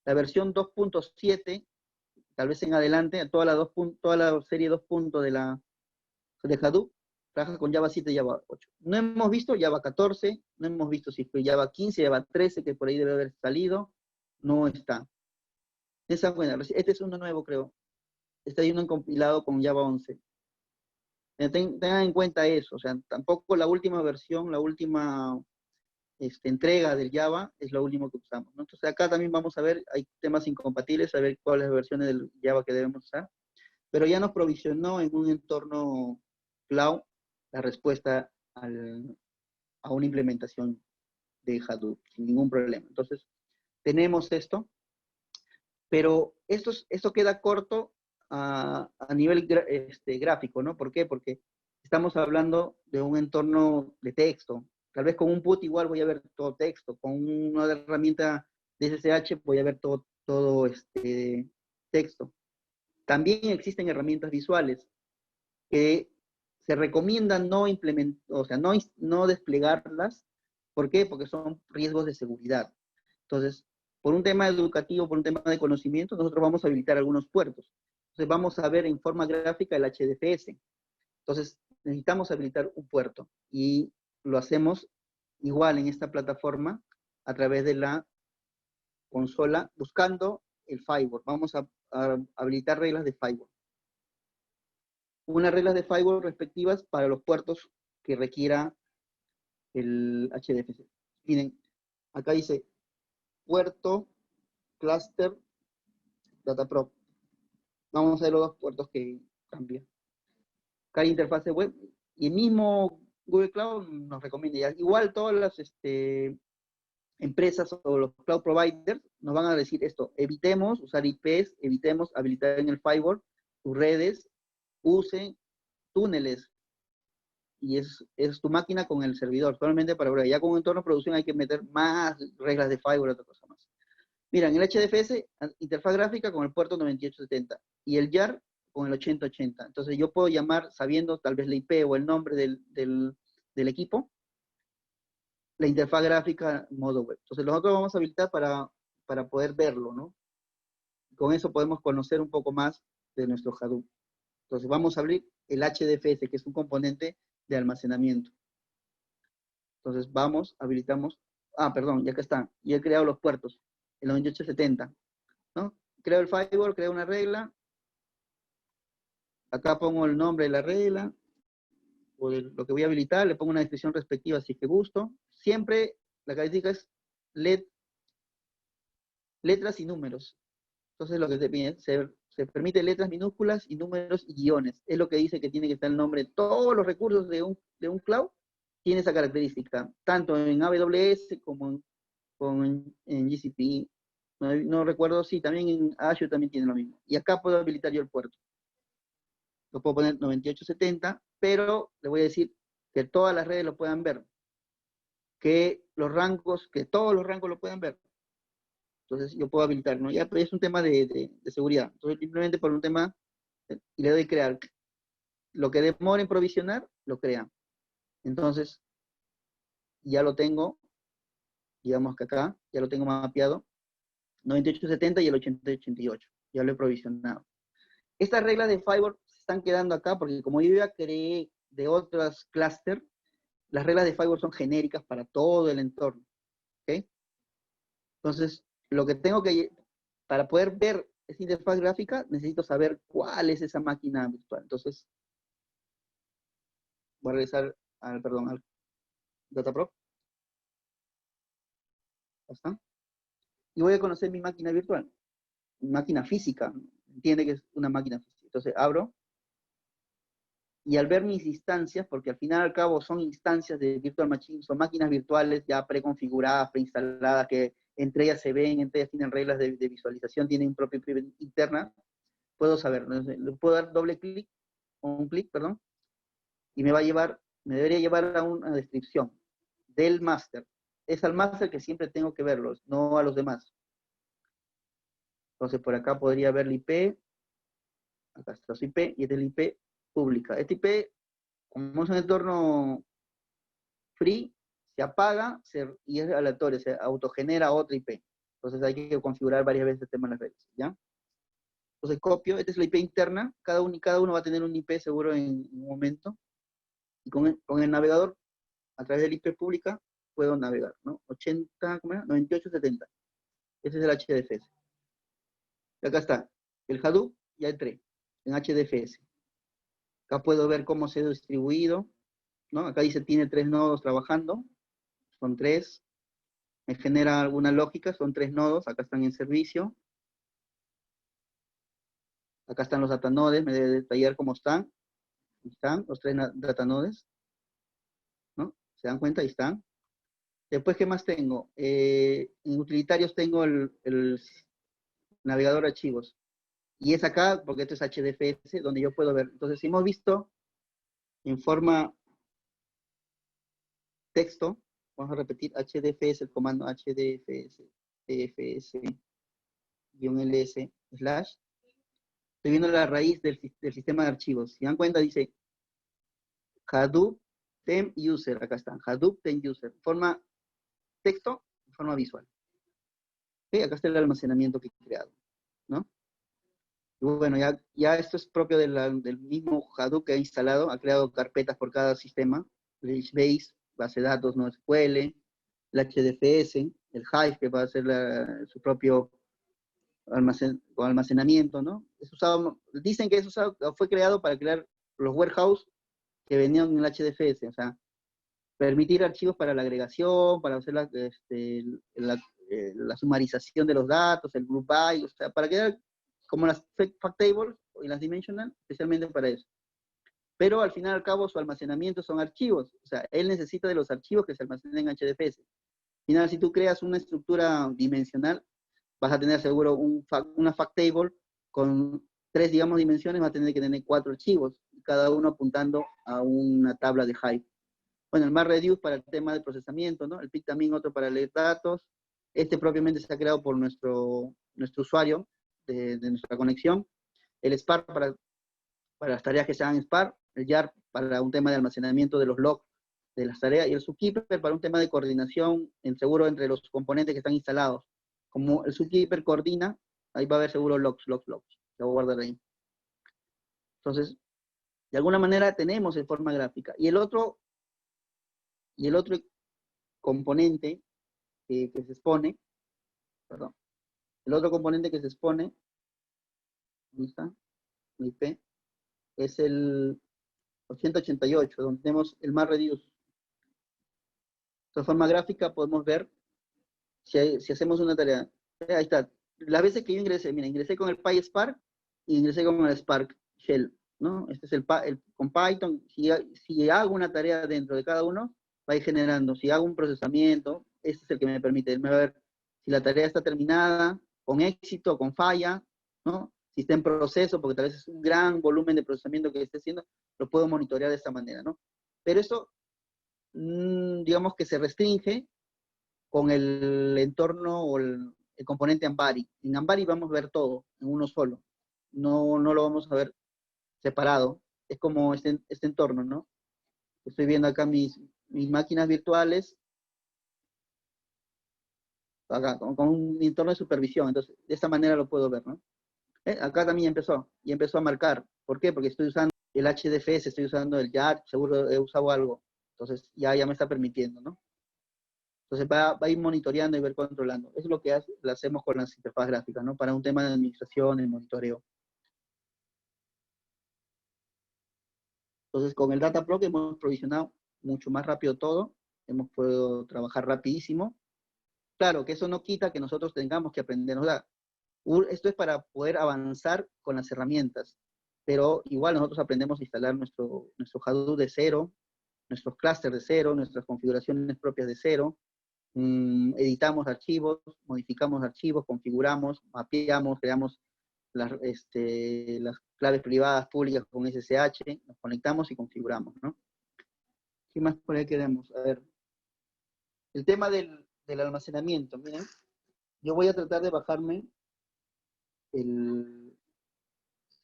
La versión 2.7, tal vez en adelante, toda la serie 2. De Hadoop, trabaja con Java 7 y Java 8. No hemos visto Java 14, no hemos visto si fue Java 15, Java 13, que por ahí debe haber salido. No está. Este es uno nuevo, creo. Está ahí uno compilado con Java 11. Tengan en cuenta eso, o sea, tampoco la última versión, la última entrega del Java es lo último que usamos, ¿no? Entonces acá también vamos a ver, hay temas incompatibles, a ver cuáles versiones del Java que debemos usar, pero ya nos provisionó en un entorno cloud la respuesta a una implementación de Hadoop sin ningún problema. Entonces, tenemos esto, pero esto queda corto a nivel gráfico, ¿no? ¿Por qué? Porque estamos hablando de un entorno de texto. Tal vez con un put igual voy a ver todo texto, con una herramienta de SSH voy a ver todo texto. También existen herramientas visuales que se recomienda no implementar, o sea, no desplegarlas. ¿Por qué? Porque son riesgos de seguridad. Entonces, por un tema educativo, por un tema de conocimiento, nosotros vamos a habilitar algunos puertos. Entonces, vamos a ver en forma gráfica el HDFS. Entonces, necesitamos habilitar un puerto y lo hacemos igual en esta plataforma a través de la consola buscando el firewall. Vamos a habilitar reglas de firewall. Unas reglas de firewall respectivas para los puertos que requiera el HDFS. Miren, acá dice puerto, cluster, dataprop. Vamos a ver los dos puertos que cambian. Acá hay interfase web y el mismo Google Cloud nos recomienda. Igual todas las empresas o los cloud providers nos van a decir esto: evitemos usar IPs, evitemos habilitar en el firewall tus redes, use túneles, y es tu máquina con el servidor, solamente para ver. Ya con un entorno de producción hay que meter más reglas de firewall y otra cosa más. Mira, en el HDFS, interfaz gráfica con el puerto 9870 y el YAR con el 8080. Entonces yo puedo llamar, sabiendo tal vez la IP o el nombre del equipo, la interfaz gráfica modo web. Entonces nosotros vamos a habilitar para poder verlo, ¿no? Con eso podemos conocer un poco más de nuestro Hadoop. Entonces vamos a abrir el HDFS, que es un componente de almacenamiento. Entonces vamos, habilitamos, perdón, ya que está, ya he creado los puertos, el 9870, ¿no? Creo el firewall, creo una regla, acá pongo el nombre de la regla, o de lo que voy a habilitar, le pongo una descripción respectiva si es que gusto. Siempre la característica es letras y números. Entonces lo que se pide, se permite letras minúsculas y números y guiones. Es lo que dice que tiene que estar el nombre de todos los recursos de un cloud, tiene esa característica, tanto en AWS como en GCP. No recuerdo, sí, también en Azure también tiene lo mismo. Y acá puedo habilitar yo el puerto. Lo puedo poner 9870, pero le voy a decir que todas las redes lo puedan ver. Que todos los rangos lo puedan ver. Entonces yo puedo habilitar, ¿no? Ya, pero es un tema de seguridad. Entonces simplemente por un tema, y le doy crear. Lo que demore en provisionar, lo crea. Entonces, ya lo tengo, digamos que acá, ya lo tengo mapeado, 9870 y el 8088. Ya lo he provisionado. Estas reglas de firewall se están quedando acá porque como yo ya creé de otras clúster, las reglas de firewall son genéricas para todo el entorno. ¿Ok? Entonces, lo que tengo para poder ver esa interfaz gráfica, necesito saber cuál es esa máquina virtual. Entonces, voy a regresar al Dataprop. ¿Está? Y voy a conocer mi máquina virtual, mi máquina física. Entiende que es una máquina física. Entonces, abro. Y al ver mis instancias, porque al final y al cabo son instancias de Virtual Machine, son máquinas virtuales ya preconfiguradas, preinstaladas, que entre ellas se ven, entre ellas tienen reglas de visualización, tienen propia interna, puedo saber, ¿no? Le puedo dar doble clic, o un clic, perdón, y me debería llevar a una descripción del máster. Es al máster que siempre tengo que verlos, no a los demás. Entonces por acá podría ver la IP, Acá está su IP, y este es el IP pública. Este IP, como es un entorno free, se apaga y es aleatorio, se autogenera otra IP. Entonces hay que configurar varias veces el tema de las redes, ¿ya? Entonces copio, esta es la IP interna, cada uno va a tener un IP seguro en un momento, y con el navegador, a través del IP pública, puedo navegar, ¿no? 80, ¿cómo era? 9870. Ese es el HDFS. Y acá está, el Hadoop, ya entré, en HDFS. Acá puedo ver cómo se ha distribuido, ¿no? Acá dice tiene 3 nodos trabajando, son 3. Me genera alguna lógica, son 3 nodos, acá están en servicio. Acá están los datanodes, me debe detallar cómo están. Están los 3 datanodes, ¿no? ¿Se dan cuenta? Ahí están. Después, ¿qué más tengo? En utilitarios tengo el navegador de archivos. Y es acá, porque esto es HDFS, donde yo puedo ver. Entonces, si hemos visto en forma texto, vamos a repetir HDFS, el comando HDFS, TFS-ls, slash. Estoy viendo la raíz del sistema de archivos. Si dan cuenta, dice Hadoop Temp User, acá están, Hadoop Temp User, forma texto, forma visual. ¿Okay? Acá está el almacenamiento que he creado, ¿no? Y bueno, ya esto es propio del mismo Hadoop que ha instalado, ha creado carpetas por cada sistema, el HBase, base de datos NoSQL, el HDFS, el Hive, que va a ser su propio almacenamiento, ¿no? Es usado, dicen que fue creado para crear los warehouse que venían en el HDFS, o sea, permitir archivos para la agregación, para hacer la sumarización de los datos, el group by, o sea, para crear como las fact tables y las dimensional, especialmente para eso. Pero al final y al cabo su almacenamiento son archivos, o sea, él necesita de los archivos que se almacenen en HDFS. Al final, si tú creas una estructura dimensional, vas a tener seguro una fact table con 3, digamos, dimensiones, va a tener que tener 4 archivos, cada uno apuntando a una tabla de Hive. Bueno, el MapReduce para el tema de procesamiento, ¿no? El PIC también otro para leer datos. Este propiamente se ha creado por nuestro usuario de nuestra conexión. El Spark para las tareas que se hagan en Spark. El YARP para un tema de almacenamiento de los logs de las tareas. Y el Zookeeper para un tema de coordinación seguro entre los componentes que están instalados. Como el Zookeeper coordina, ahí va a haber seguro logs. Lo voy a guardar ahí. Entonces, de alguna manera tenemos en forma gráfica. Y el otro componente que se expone, perdón, el otro componente que se expone, ¿dónde está? El IP, es el 888, donde tenemos el MapReduce. De forma gráfica podemos ver si hacemos una tarea. Ahí está. Las veces que yo ingresé, mira, ingresé con el PySpark y ingresé con el Spark Shell, ¿no? Este es con Python. Si hago una tarea dentro de cada uno, va a ir generando. Si hago un procesamiento, este es el que me permite. Me va a ver si la tarea está terminada, con éxito, con falla, ¿no? Si está en proceso, porque tal vez es un gran volumen de procesamiento que esté haciendo, lo puedo monitorear de esta manera, ¿no? Pero eso, digamos que se restringe con el entorno o el componente Ambari. En Ambari vamos a ver todo en uno solo. No lo vamos a ver separado. Es como este entorno, ¿no? Estoy viendo acá mis máquinas virtuales, acá, con un entorno de supervisión. Entonces, de esta manera lo puedo ver, ¿no? Acá también empezó a marcar. ¿Por qué? Porque estoy usando el HDFS, estoy usando el YARP, seguro he usado algo. Entonces, ya me está permitiendo, ¿no? Entonces va a ir monitoreando y va a ir controlando. Eso es lo que lo hacemos con las interfaces gráficas, ¿no? Para un tema de administración, el monitoreo. Entonces con el DataPro que hemos provisionado mucho más rápido todo, hemos podido trabajar rapidísimo. Claro que eso no quita que nosotros tengamos que aprender. O sea, esto es para poder avanzar con las herramientas, pero igual nosotros aprendemos a instalar nuestro Hadoop de cero, nuestros clústeres de cero, nuestras configuraciones propias de cero, editamos archivos, modificamos archivos, configuramos, mapeamos, creamos las claves privadas públicas con SSH, nos conectamos y configuramos, ¿no? ¿Qué más por ahí queremos? A ver, el tema del almacenamiento, miren, yo voy a tratar de bajarme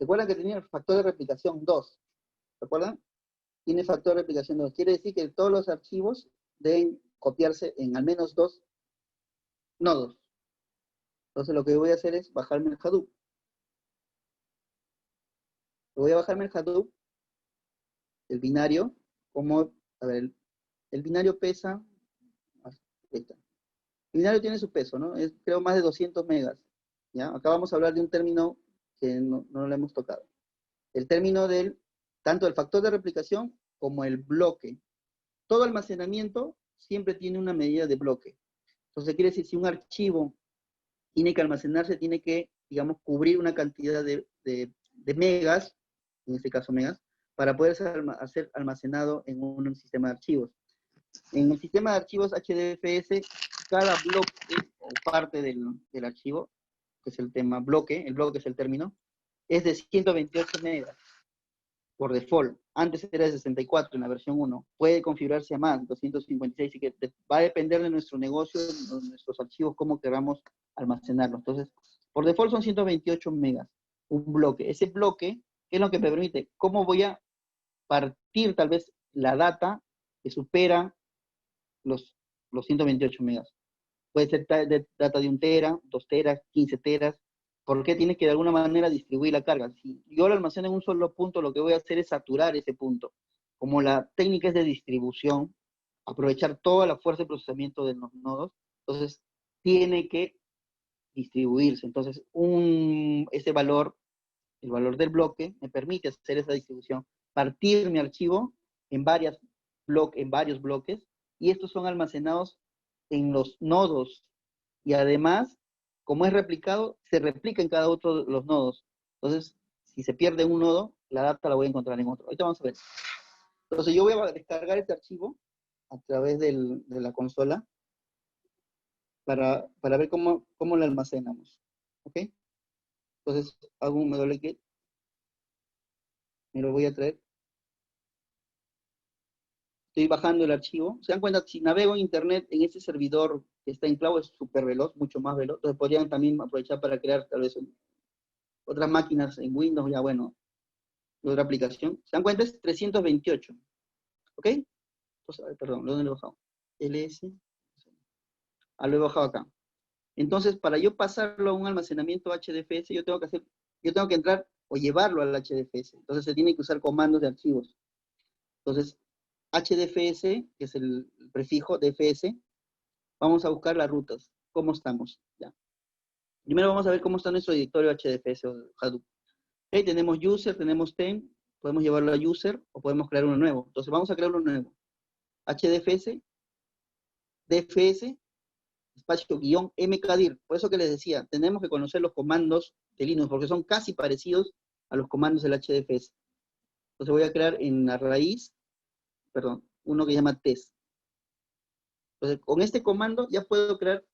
¿Recuerdan que tenía el factor de replicación 2? ¿Recuerdan? Tiene factor de replicación 2. Quiere decir que todos los archivos deben copiarse en al menos 2 nodos. Entonces lo que voy a hacer es bajarme el Hadoop. Voy a bajarme el Hadoop, el binario, como, a ver, el binario pesa, ahí está. El binario tiene su peso, ¿no? Es creo más de 200 megas. ¿Ya? Acá vamos a hablar de un término que no lo hemos tocado. El término tanto del factor de replicación como el bloque. Todo almacenamiento siempre tiene una medida de bloque. Entonces quiere decir, si un archivo tiene que almacenarse, tiene que, digamos, cubrir una cantidad de megas, en este caso megas, para poder ser almacenado en un sistema de archivos. En el sistema de archivos HDFS, cada bloque o parte del archivo, que es el tema bloque, el bloque es el término, es de 128 megas por default. Antes era de 64 en la versión 1. Puede configurarse a más, 256, y que va a depender de nuestro negocio, de nuestros archivos, cómo queramos almacenarlos. Entonces, por default son 128 megas, un bloque. Ese bloque, ¿qué es lo que me permite? ¿Cómo voy a partir tal vez la data que supera los 128 megas? Puede ser data de 1 tera, 2 teras, 15 teras. ¿Por qué? Tiene que de alguna manera distribuir la carga. Si yo lo almaceno en un solo punto, lo que voy a hacer es saturar ese punto. Como la técnica es de distribución, aprovechar toda la fuerza de procesamiento de los nodos, entonces tiene que distribuirse. Entonces, ese valor, el valor del bloque, me permite hacer esa distribución, partir mi archivo en varios bloques, y estos son almacenados en los nodos, y además, como es replicado, se replica en cada otro de los nodos. Entonces, si se pierde un nodo, la data la voy a encontrar en otro. Ahorita vamos a ver. Entonces, yo voy a descargar este archivo a través de la consola para ver cómo lo almacenamos. ¿Ok? Entonces, hago un doble clic, me lo voy a traer. Estoy bajando el archivo. Se dan cuenta, si navego en internet en este servidor que está en cloud, es súper veloz, mucho más veloz. Entonces podrían también aprovechar para crear tal vez otras máquinas en Windows, ya bueno, otra aplicación. Se dan cuenta, es 328. ¿Ok? Entonces, a ver, perdón, ¿dónde lo he bajado? LS. Lo he bajado acá. Entonces, para yo pasarlo a un almacenamiento HDFS, yo tengo que entrar o llevarlo al HDFS. Entonces se tiene que usar comandos de archivos. Entonces, HDFS, que es el prefijo DFS, vamos a buscar las rutas. ¿Cómo estamos? Ya. Primero vamos a ver cómo está nuestro directorio HDFS o Hadoop. Okay, tenemos user, tenemos ten, podemos llevarlo a user o podemos crear uno nuevo. Entonces vamos a crear uno nuevo. HDFS, DFS, espacio guión mkdir. Por eso que les decía, tenemos que conocer los comandos de Linux porque son casi parecidos a los comandos del HDFS. Entonces voy a crear en la raíz, perdón, uno que se llama test. Entonces, con este comando ya puedo crear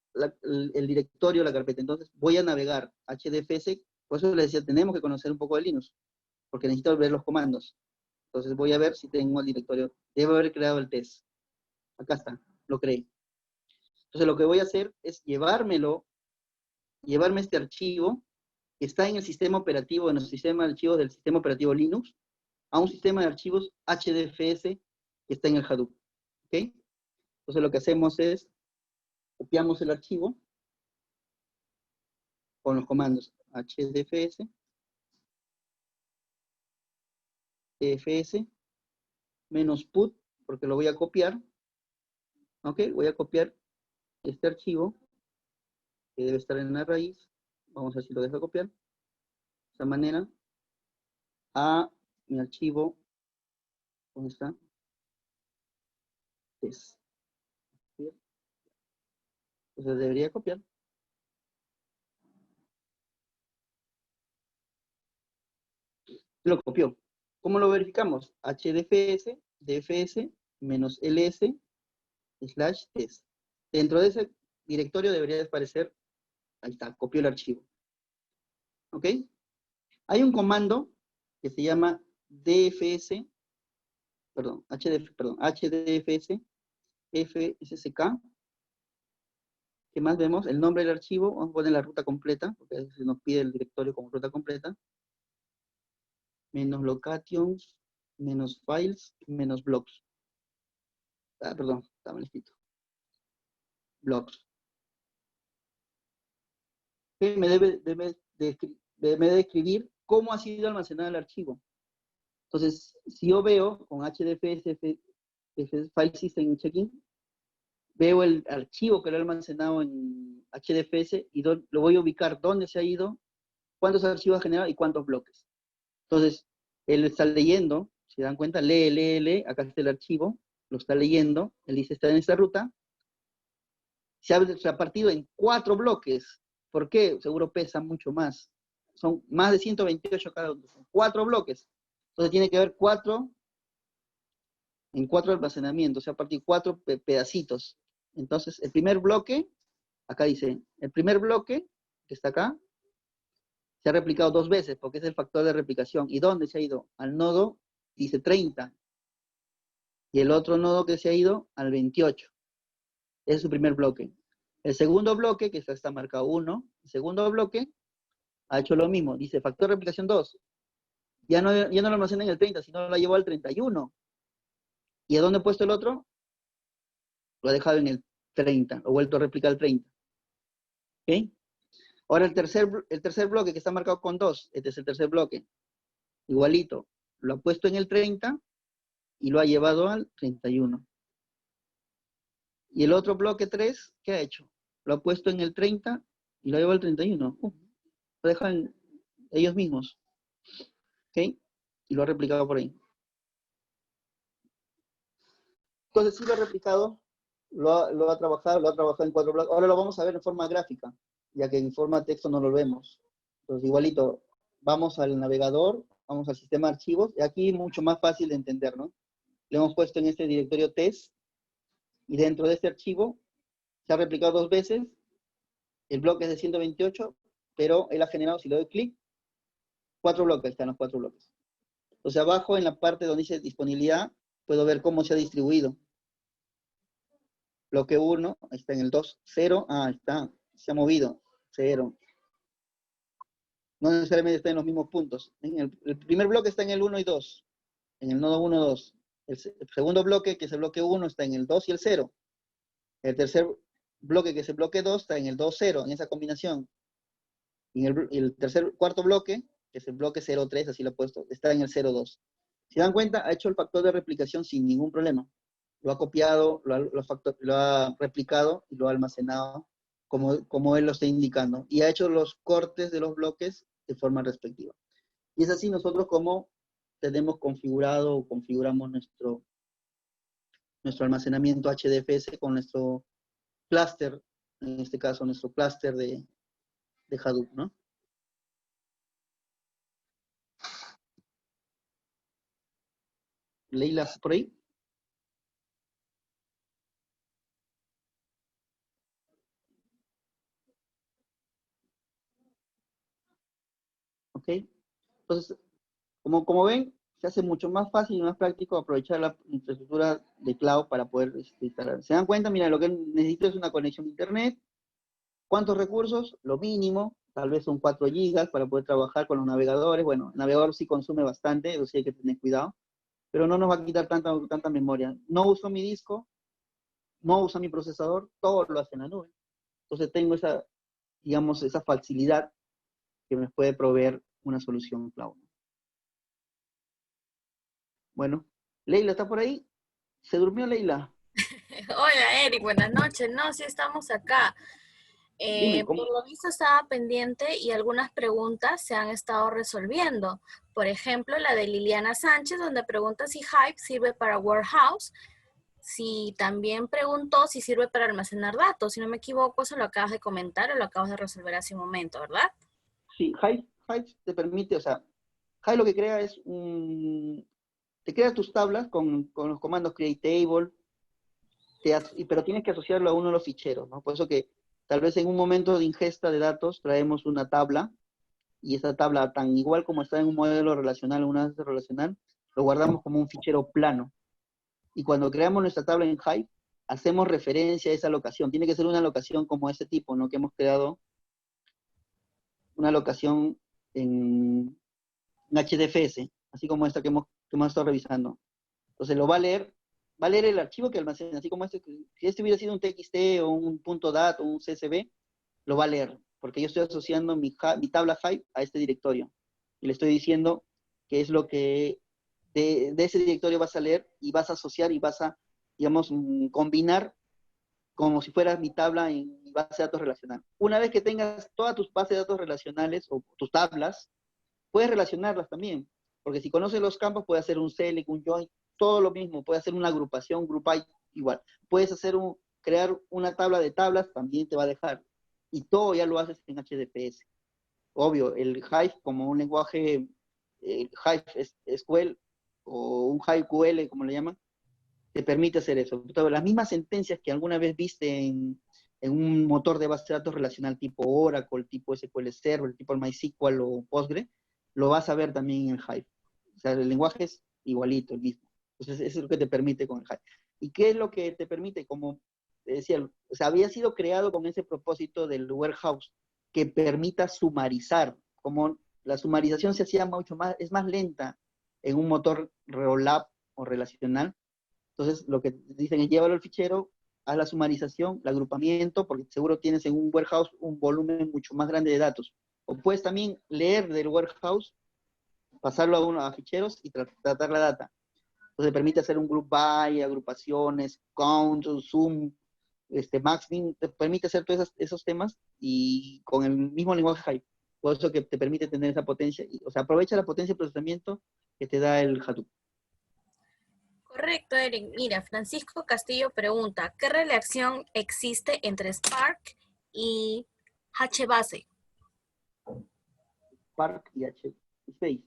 el directorio, la carpeta. Entonces, voy a navegar HDFS. Por eso les decía, tenemos que conocer un poco de Linux, porque necesito ver los comandos. Entonces, voy a ver si tengo el directorio. Debo haber creado el test. Acá está, lo creé. Entonces, lo que voy a hacer es llevarme este archivo que está en el sistema operativo, en el sistema de archivos del sistema operativo Linux, a un sistema de archivos HDFS que está en el Hadoop. ¿Ok? Entonces, lo que hacemos es copiamos el archivo con los comandos hdfs, dfs, -put, porque lo voy a copiar. Ok, voy a copiar este archivo, que debe estar en la raíz. Vamos a ver si lo dejo copiar. De esta manera, a mi archivo, ¿dónde está? Test. Entonces debería copiar. Lo copió. ¿Cómo lo verificamos? hdfs, dfs, -ls, /test. Dentro de ese directorio debería aparecer, ahí está, copió el archivo. ¿Ok? Hay un comando que se llama hdfs, fssk. ¿Qué más vemos? El nombre del archivo, vamos a poner la ruta completa, porque a veces nos pide el directorio como ruta completa. menos locations, menos files, menos blocks. Ah, perdón, está mal escrito. Blocks. Me debe describir cómo ha sido almacenado el archivo. Entonces, si yo veo con HDFS, File System Checking, veo el archivo que lo he almacenado en HDFS y lo voy a ubicar dónde se ha ido, cuántos archivos ha generado y cuántos bloques. Entonces, él está leyendo, si dan cuenta, lee, acá está el archivo, lo está leyendo, él dice, está en esta ruta, se ha partido en 4 bloques. ¿Por qué? Seguro pesa mucho más. Son más de 128 cada uno, son 4 bloques. Entonces tiene que haber 4 en 4 almacenamientos, o sea, a partir de 4 pedacitos. Entonces, el primer bloque, acá dice, el primer bloque, que está acá, se ha replicado 2 veces, porque es el factor de replicación. ¿Y dónde se ha ido? Al nodo, dice 30. Y el otro nodo que se ha ido, al 28. Ese es su primer bloque. El segundo bloque, que está marcado 1, el segundo bloque, ha hecho lo mismo. Dice, factor de replicación 2. Ya no lo almacena en el 30, sino lo llevó al 31. ¿Y a dónde he puesto el otro? Lo ha dejado en el 30, lo he vuelto a replicar al 30. ¿Ok? Ahora el tercer bloque que está marcado con 2, este es el tercer bloque, igualito, lo ha puesto en el 30 y lo ha llevado al 31. Y el otro bloque 3, ¿qué ha hecho? Lo ha puesto en el 30 y lo ha llevado al 31. Lo dejan ellos mismos. ¿Ok? Y lo ha replicado por ahí. Entonces sí lo ha replicado, lo ha trabajado en 4 bloques. Ahora lo vamos a ver en forma gráfica, ya que en forma texto no lo vemos. Entonces igualito, vamos al navegador, vamos al sistema de archivos, y aquí es mucho más fácil de entender, ¿no? Le hemos puesto en este directorio test, y dentro de este archivo se ha replicado 2 veces, el bloque es de 128, pero él ha generado, si le doy clic, 4 bloques, están los 4 bloques. Entonces abajo en la parte donde dice disponibilidad, puedo ver cómo se ha distribuido. Bloque 1, ahí está en el 2, 0, está, se ha movido, 0. No necesariamente está en los mismos puntos. El primer bloque está en el 1 y 2, en el nodo 1, 2. El segundo bloque, que es el bloque 1, está en el 2 y el 0. El tercer bloque, que es el bloque 2, está en el 2, 0, en esa combinación. Y el cuarto bloque, que es el bloque 0, 3, así lo he puesto, está en el 0, 2. Si dan cuenta, ha hecho el factor de replicación sin ningún problema. Lo ha copiado, lo ha replicado y lo ha almacenado como él lo está indicando. Y ha hecho los cortes de los bloques de forma respectiva. Y es así nosotros como tenemos configurado o configuramos nuestro almacenamiento HDFS con nuestro clúster, en este caso nuestro clúster de Hadoop, ¿no? Leila, ¿por ahí? ¿Ok? Entonces, como ven, se hace mucho más fácil y más práctico aprovechar la infraestructura de cloud para poder instalar. ¿Se dan cuenta? Mira, lo que necesito es una conexión a internet. ¿Cuántos recursos? Lo mínimo, tal vez son 4 gigas para poder trabajar con los navegadores. Bueno, el navegador sí consume bastante, eso sí hay que tener cuidado, pero no nos va a quitar tanta memoria. No uso mi disco, no uso mi procesador, todo lo hace en la nube. Entonces tengo esa, digamos, esa facilidad que me puede proveer una solución cloud. Bueno, Leila, ¿está por ahí? ¿Se durmió Leila? Hola Eric, buenas noches. No, sí estamos acá. Dime, ¿cómo? Por lo visto estaba pendiente y algunas preguntas se han estado resolviendo. Por ejemplo, la de Liliana Sánchez, donde pregunta si Hive sirve para Warehouse. Si también preguntó si sirve para almacenar datos. Si no me equivoco, eso lo acabas de comentar o lo acabas de resolver hace un momento, ¿verdad? Sí, Hive te permite, o sea, Hive lo que crea es te crea tus tablas con los comandos create table, pero tienes que asociarlo a uno de los ficheros, ¿no? Por eso que tal vez en un momento de ingesta de datos traemos una tabla, y esa tabla, tan igual como está en un modelo relacional, una base relacional, lo guardamos como un fichero plano. Y cuando creamos nuestra tabla en Hive, hacemos referencia a esa locación. Tiene que ser una locación como ese tipo, ¿no? Que hemos creado una locación en HDFS. así como esta que hemos estado revisando. Entonces lo va a leer el archivo que almacena, así como este, si este hubiera sido un TXT o un .dat o un CSV, lo va a leer, porque yo estoy asociando mi tabla Hive a este directorio, y le estoy diciendo qué es lo que de ese directorio vas a leer, y vas a asociar, y vas a, digamos, combinar como si fuera mi tabla en mi base de datos relacional. Una vez que tengas todas tus bases de datos relacionales, o tus tablas, puedes relacionarlas también, porque si conoces los campos, puedes hacer un select, un join, todo lo mismo, puedes hacer una agrupación, group by, igual. Puedes crear una tabla de tablas, también te va a dejar. Y todo ya lo haces en HDFS. Obvio, el Hive como un lenguaje, Hive SQL, o un Hive QL, como le llaman, te permite hacer eso. Entonces, las mismas sentencias que alguna vez viste en un motor de base de datos relacional tipo Oracle, tipo SQL Server, tipo MySQL o Postgre, lo vas a ver también en el Hive. O sea, el lenguaje es igualito, el mismo. Entonces, eso es lo que te permite con el Hive. ¿Y qué es lo que te permite? Como te decía, o sea, había sido creado con ese propósito del warehouse, que permita sumarizar. Como la sumarización se hacía mucho más, es más lenta en un motor Rollup o relacional. Entonces, lo que dicen es llévalo al fichero, haz la sumarización, el agrupamiento, porque seguro tienes en un warehouse un volumen mucho más grande de datos. O puedes también leer del warehouse, pasarlo a ficheros y tratar la data. Entonces, permite hacer un group by, agrupaciones, count, zoom, maxmin, te permite hacer todos esos temas, y con el mismo lenguaje Hive. Por eso que te permite tener esa potencia, o sea, aprovecha la potencia de procesamiento que te da el Hadoop. Correcto, Eric. Mira, Francisco Castillo pregunta, ¿qué relación existe entre Spark y HBase? Spark y HBase.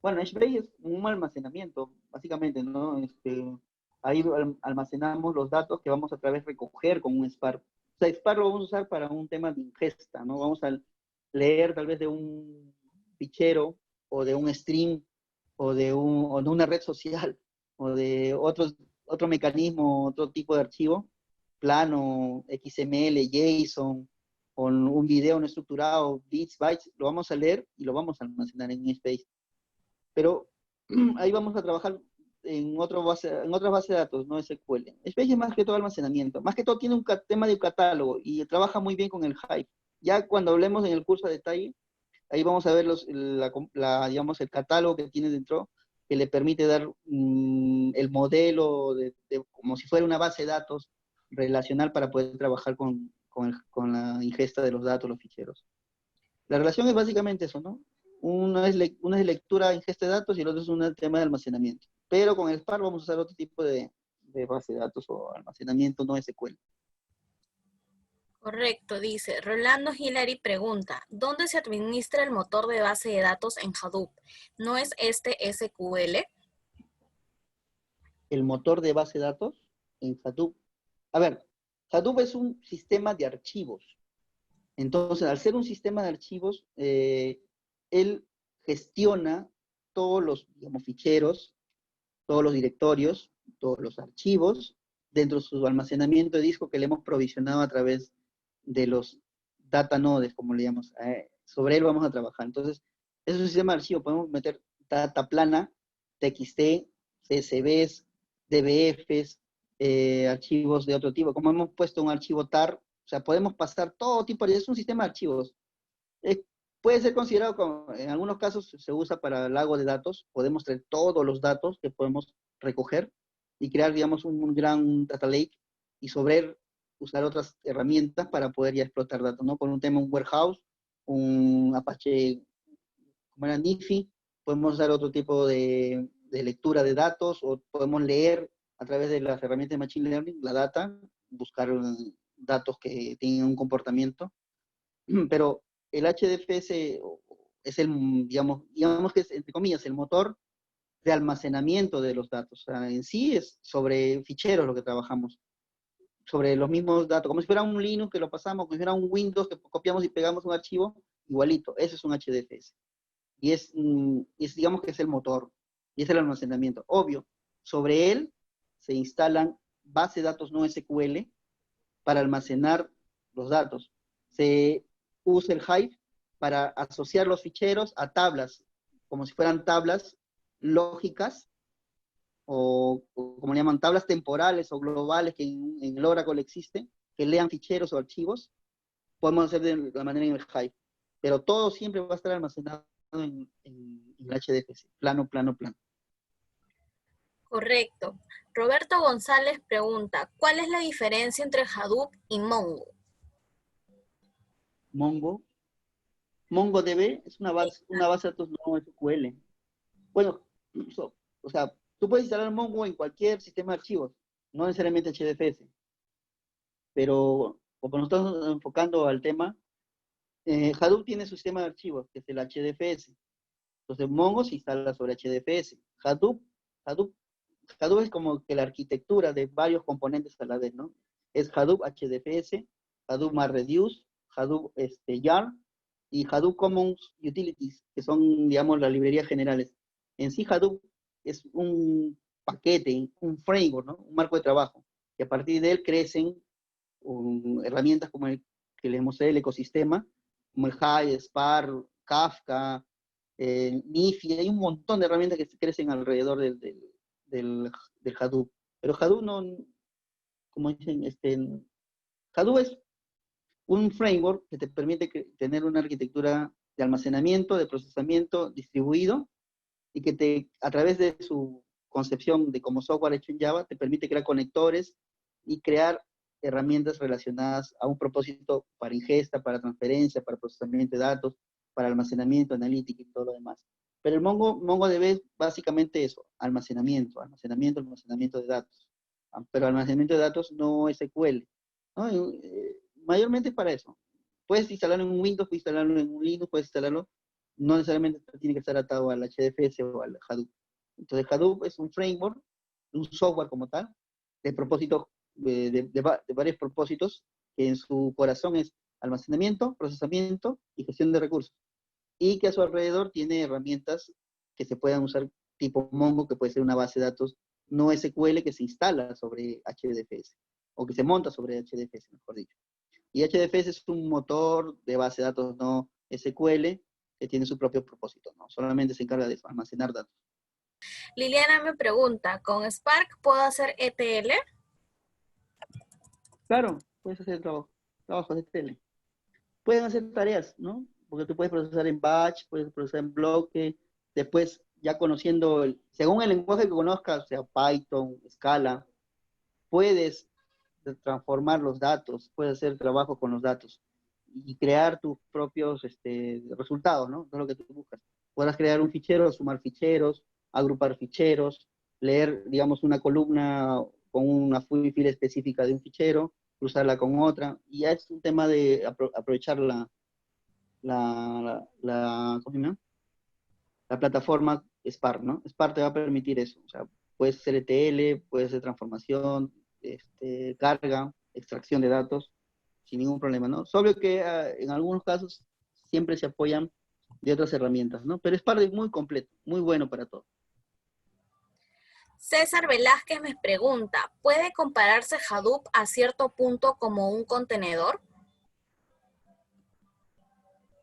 Bueno, HBase es un almacenamiento, básicamente, ¿no? Ahí almacenamos los datos que vamos a través de recoger con un Spark. O sea, Spark lo vamos a usar para un tema de ingesta, ¿no? Vamos a leer tal vez de un fichero, o de un stream, o de una red social, o de otro mecanismo, otro tipo de archivo, plano, XML, JSON, con un video no estructurado, bits, bytes, lo vamos a leer y lo vamos a almacenar en Space. Pero ahí vamos a trabajar en otras bases de datos, no SQL. Space es más que todo almacenamiento. Más que todo tiene un tema de catálogo, y trabaja muy bien con el Hive. Ya cuando hablemos en el curso a detalle, ahí vamos a ver digamos, el catálogo que tiene dentro, que le permite dar el modelo como si fuera una base de datos relacional, para poder trabajar con la ingesta de los datos, los ficheros. La relación es básicamente eso, ¿no? Una es lectura, ingesta de datos, y el otro es un tema de almacenamiento. Pero con el Spark vamos a usar otro tipo de base de datos o almacenamiento, no SQL. Correcto, dice. Rolando Hillary pregunta, ¿dónde se administra el motor de base de datos en Hadoop? ¿No es este SQL? El motor de base de datos en Hadoop. A ver, Hadoop es un sistema de archivos. Entonces, al ser un sistema de archivos, él gestiona todos los, digamos, ficheros, todos los directorios, todos los archivos, dentro de su almacenamiento de disco que le hemos provisionado a través de los data nodes, como le llamamos. Sobre él vamos a trabajar. Entonces, es un sistema de archivo. Podemos meter data plana, TXT, CSVs, DBFs, archivos de otro tipo. Como hemos puesto un archivo TAR, o sea, podemos pasar todo tipo de... Es un sistema de archivos. Es, puede ser considerado como, en algunos casos se usa para lago de datos. Podemos traer todos los datos que podemos recoger y crear, digamos, un gran data lake, y sobre él usar otras herramientas para poder ya explotar datos, ¿no? Por un tema, un warehouse, un Apache, como era Nifi, podemos usar otro tipo de lectura de datos, o podemos leer a través de las herramientas de Machine Learning la data, buscar datos que tienen un comportamiento. Pero el HDFS es digamos que es, entre comillas, el motor de almacenamiento de los datos. O sea, en sí es sobre ficheros lo que trabajamos, sobre los mismos datos, como si fuera un Linux que lo pasamos, como si fuera un Windows que copiamos y pegamos un archivo, igualito, eso es un HDFS. Digamos que es el motor, y es el almacenamiento. Obvio, sobre él se instalan bases de datos no SQL para almacenar los datos. Se usa el Hive para asociar los ficheros a tablas, como si fueran tablas lógicas o como le llaman, tablas temporales o globales que en el Oracle existen, que lean ficheros o archivos, podemos hacer de la manera en el Hive. Pero todo siempre va a estar almacenado en el HDFS, plano, plano, plano. Correcto. Roberto González pregunta, ¿cuál es la diferencia entre Hadoop y Mongo? MongoDB es una base de datos no SQL. Bueno, o sea, tú puedes instalar Mongo en cualquier sistema de archivos, no necesariamente HDFS, pero como nos estamos enfocando al tema, Hadoop tiene su sistema de archivos, que es el HDFS. Entonces, Mongo se instala sobre HDFS. Hadoop, Hadoop es como que la arquitectura de varios componentes a la vez, ¿no? Es Hadoop HDFS, Hadoop MapReduce, Hadoop YARN y Hadoop Commons Utilities, que son, digamos, las librerías generales. En sí, Hadoop es un paquete, un framework, ¿no? Un marco de trabajo, y a partir de él crecen herramientas como el que les mostré, el ecosistema, como el Hive, Spark, Kafka, Nifi, hay un montón de herramientas que crecen alrededor del Hadoop. Pero Hadoop no, como dicen, Hadoop es un framework que te permite tener una arquitectura de almacenamiento, de procesamiento distribuido, y que a través de su concepción de como software hecho en Java, te permite crear conectores y crear herramientas relacionadas a un propósito para ingesta, para transferencia, para procesamiento de datos, para almacenamiento, analítica y todo lo demás. Pero el MongoDB es básicamente eso, almacenamiento de datos. Pero almacenamiento de datos no SQL, ¿no? Mayormente es para eso. Puedes instalarlo en un Windows, puedes instalarlo en un Linux, puedes instalarlo, no necesariamente tiene que estar atado al HDFS o al Hadoop. Entonces Hadoop es un framework, un software como tal, de propósito, de varios propósitos, que en su corazón es almacenamiento, procesamiento y gestión de recursos. Y que a su alrededor tiene herramientas que se puedan usar tipo Mongo, que puede ser una base de datos no SQL que se instala sobre HDFS, o que se monta sobre HDFS, mejor dicho. Y HDFS es un motor de base de datos no SQL que tiene su propio propósito, ¿no? Solamente se encarga de almacenar datos. Liliana me pregunta, ¿con Spark puedo hacer ETL? Claro, puedes hacer trabajos de tele. Pueden hacer tareas, ¿no? Porque tú puedes procesar en batch, puedes procesar en bloque, después ya conociendo, según el lenguaje que conozcas, o sea, Python, Scala, puedes transformar los datos, puedes hacer trabajo con los datos y crear tus propios resultados, ¿no? Todo lo que tú buscas. Podrás crear un fichero, sumar ficheros, agrupar ficheros, leer, digamos, una columna con una fila específica de un fichero, cruzarla con otra, y ya es un tema de aprovechar ¿cómo se llama? La plataforma Spark, ¿no? Spark te va a permitir eso, o sea, puedes hacer ETL, puedes hacer transformación, carga, extracción de datos, sin ningún problema, ¿no? Es obvio que en algunos casos siempre se apoyan de otras herramientas, ¿no? Pero Spark es muy completo, muy bueno para todo. César Velázquez me pregunta, ¿puede compararse Hadoop a cierto punto como un contenedor?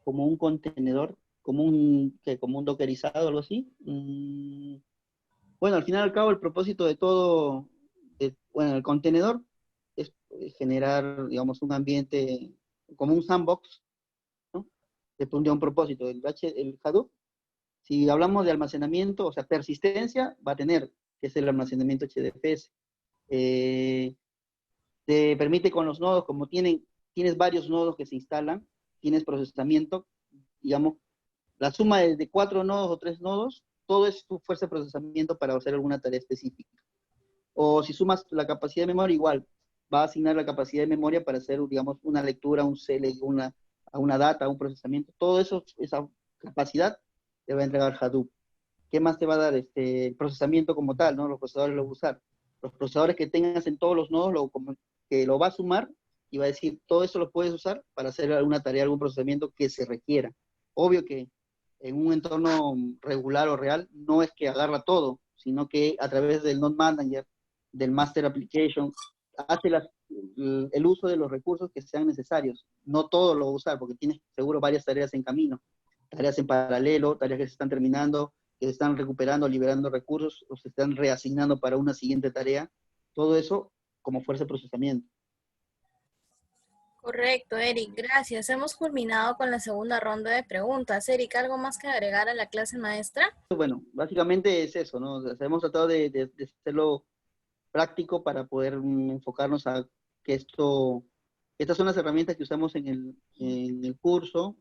Como un contenedor, como un dockerizado o algo así. Bueno, al final y al cabo, el propósito de todo, bueno, el contenedor es generar, digamos, un ambiente como un sandbox, ¿no? De un propósito. El Hadoop, si hablamos de almacenamiento, o sea, persistencia, va a tener que ser el almacenamiento HDFS. Te permite con los nodos, como tienes varios nodos que se instalan, tienes procesamiento, digamos, la suma de 4 nodos o 3 nodos, todo es tu fuerza de procesamiento para hacer alguna tarea específica. O si sumas la capacidad de memoria, igual, va a asignar la capacidad de memoria para hacer, digamos, una lectura, un select, a una data, un procesamiento. Todo eso, esa capacidad te va a entregar Hadoop. ¿Qué más te va a dar? El procesamiento como tal, ¿no? Los procesadores lo van a usar. Los procesadores que tengas en todos los nodos, que lo va a sumar y va a decir, todo eso lo puedes usar para hacer alguna tarea, algún procesamiento que se requiera. Obvio que en un entorno regular o real, no es que agarra todo, sino que a través del Node Manager, del Master Application, hace el uso de los recursos que sean necesarios. No todo lo va a usar, porque tienes seguro varias tareas en camino, tareas en paralelo, tareas que se están terminando, que están recuperando, liberando recursos o se están reasignando para una siguiente tarea, todo eso como fuerza de procesamiento. Correcto, Eric, gracias. Hemos culminado con la segunda ronda de preguntas. Eric, ¿algo más que agregar a la clase maestra? Bueno, básicamente es eso, ¿no? O sea, hemos tratado de hacerlo práctico para poder enfocarnos a que estas son las herramientas que usamos en el curso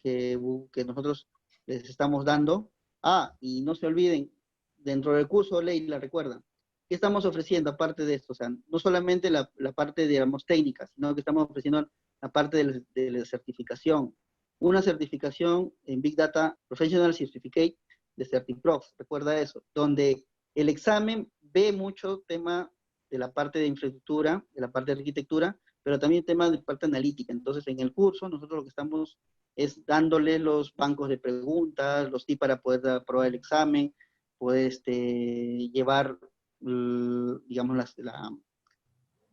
que nosotros les estamos dando. Ah, y no se olviden, dentro del curso, Leila, recuerda, ¿qué estamos ofreciendo aparte de esto? O sea, no solamente la parte, digamos, técnica, sino que estamos ofreciendo la parte de la certificación. Una certificación en Big Data Professional Certificate de CertiProf, recuerda eso, donde el examen ve mucho tema de la parte de infraestructura, de la parte de arquitectura, pero también tema de parte analítica. Entonces, en el curso, nosotros lo que estamos es dándole los bancos de preguntas, los tips para poder aprobar el examen, poder llevar, digamos,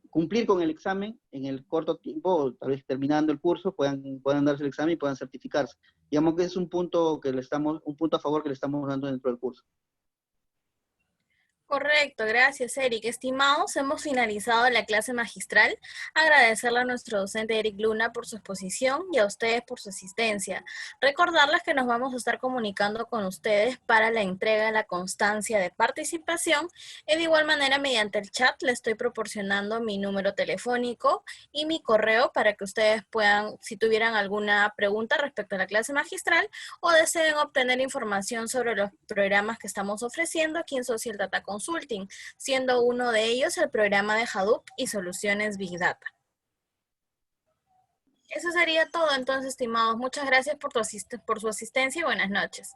cumplir con el examen en el corto tiempo, tal vez terminando el curso, puedan darse el examen y puedan certificarse. Digamos que es un punto un punto a favor que le estamos dando dentro del curso. Correcto, gracias Eric. Estimados, hemos finalizado la clase magistral. Agradecerle a nuestro docente Eric Luna por su exposición y a ustedes por su asistencia. Recordarles que nos vamos a estar comunicando con ustedes para la entrega de la constancia de participación y de igual manera mediante el chat les estoy proporcionando mi número telefónico y mi correo para que ustedes puedan, si tuvieran alguna pregunta respecto a la clase magistral o deseen obtener información sobre los programas que estamos ofreciendo aquí en Social Data Consulting, siendo uno de ellos el programa de Hadoop y soluciones Big Data. Eso sería todo entonces, estimados. Muchas gracias por su asistencia y buenas noches.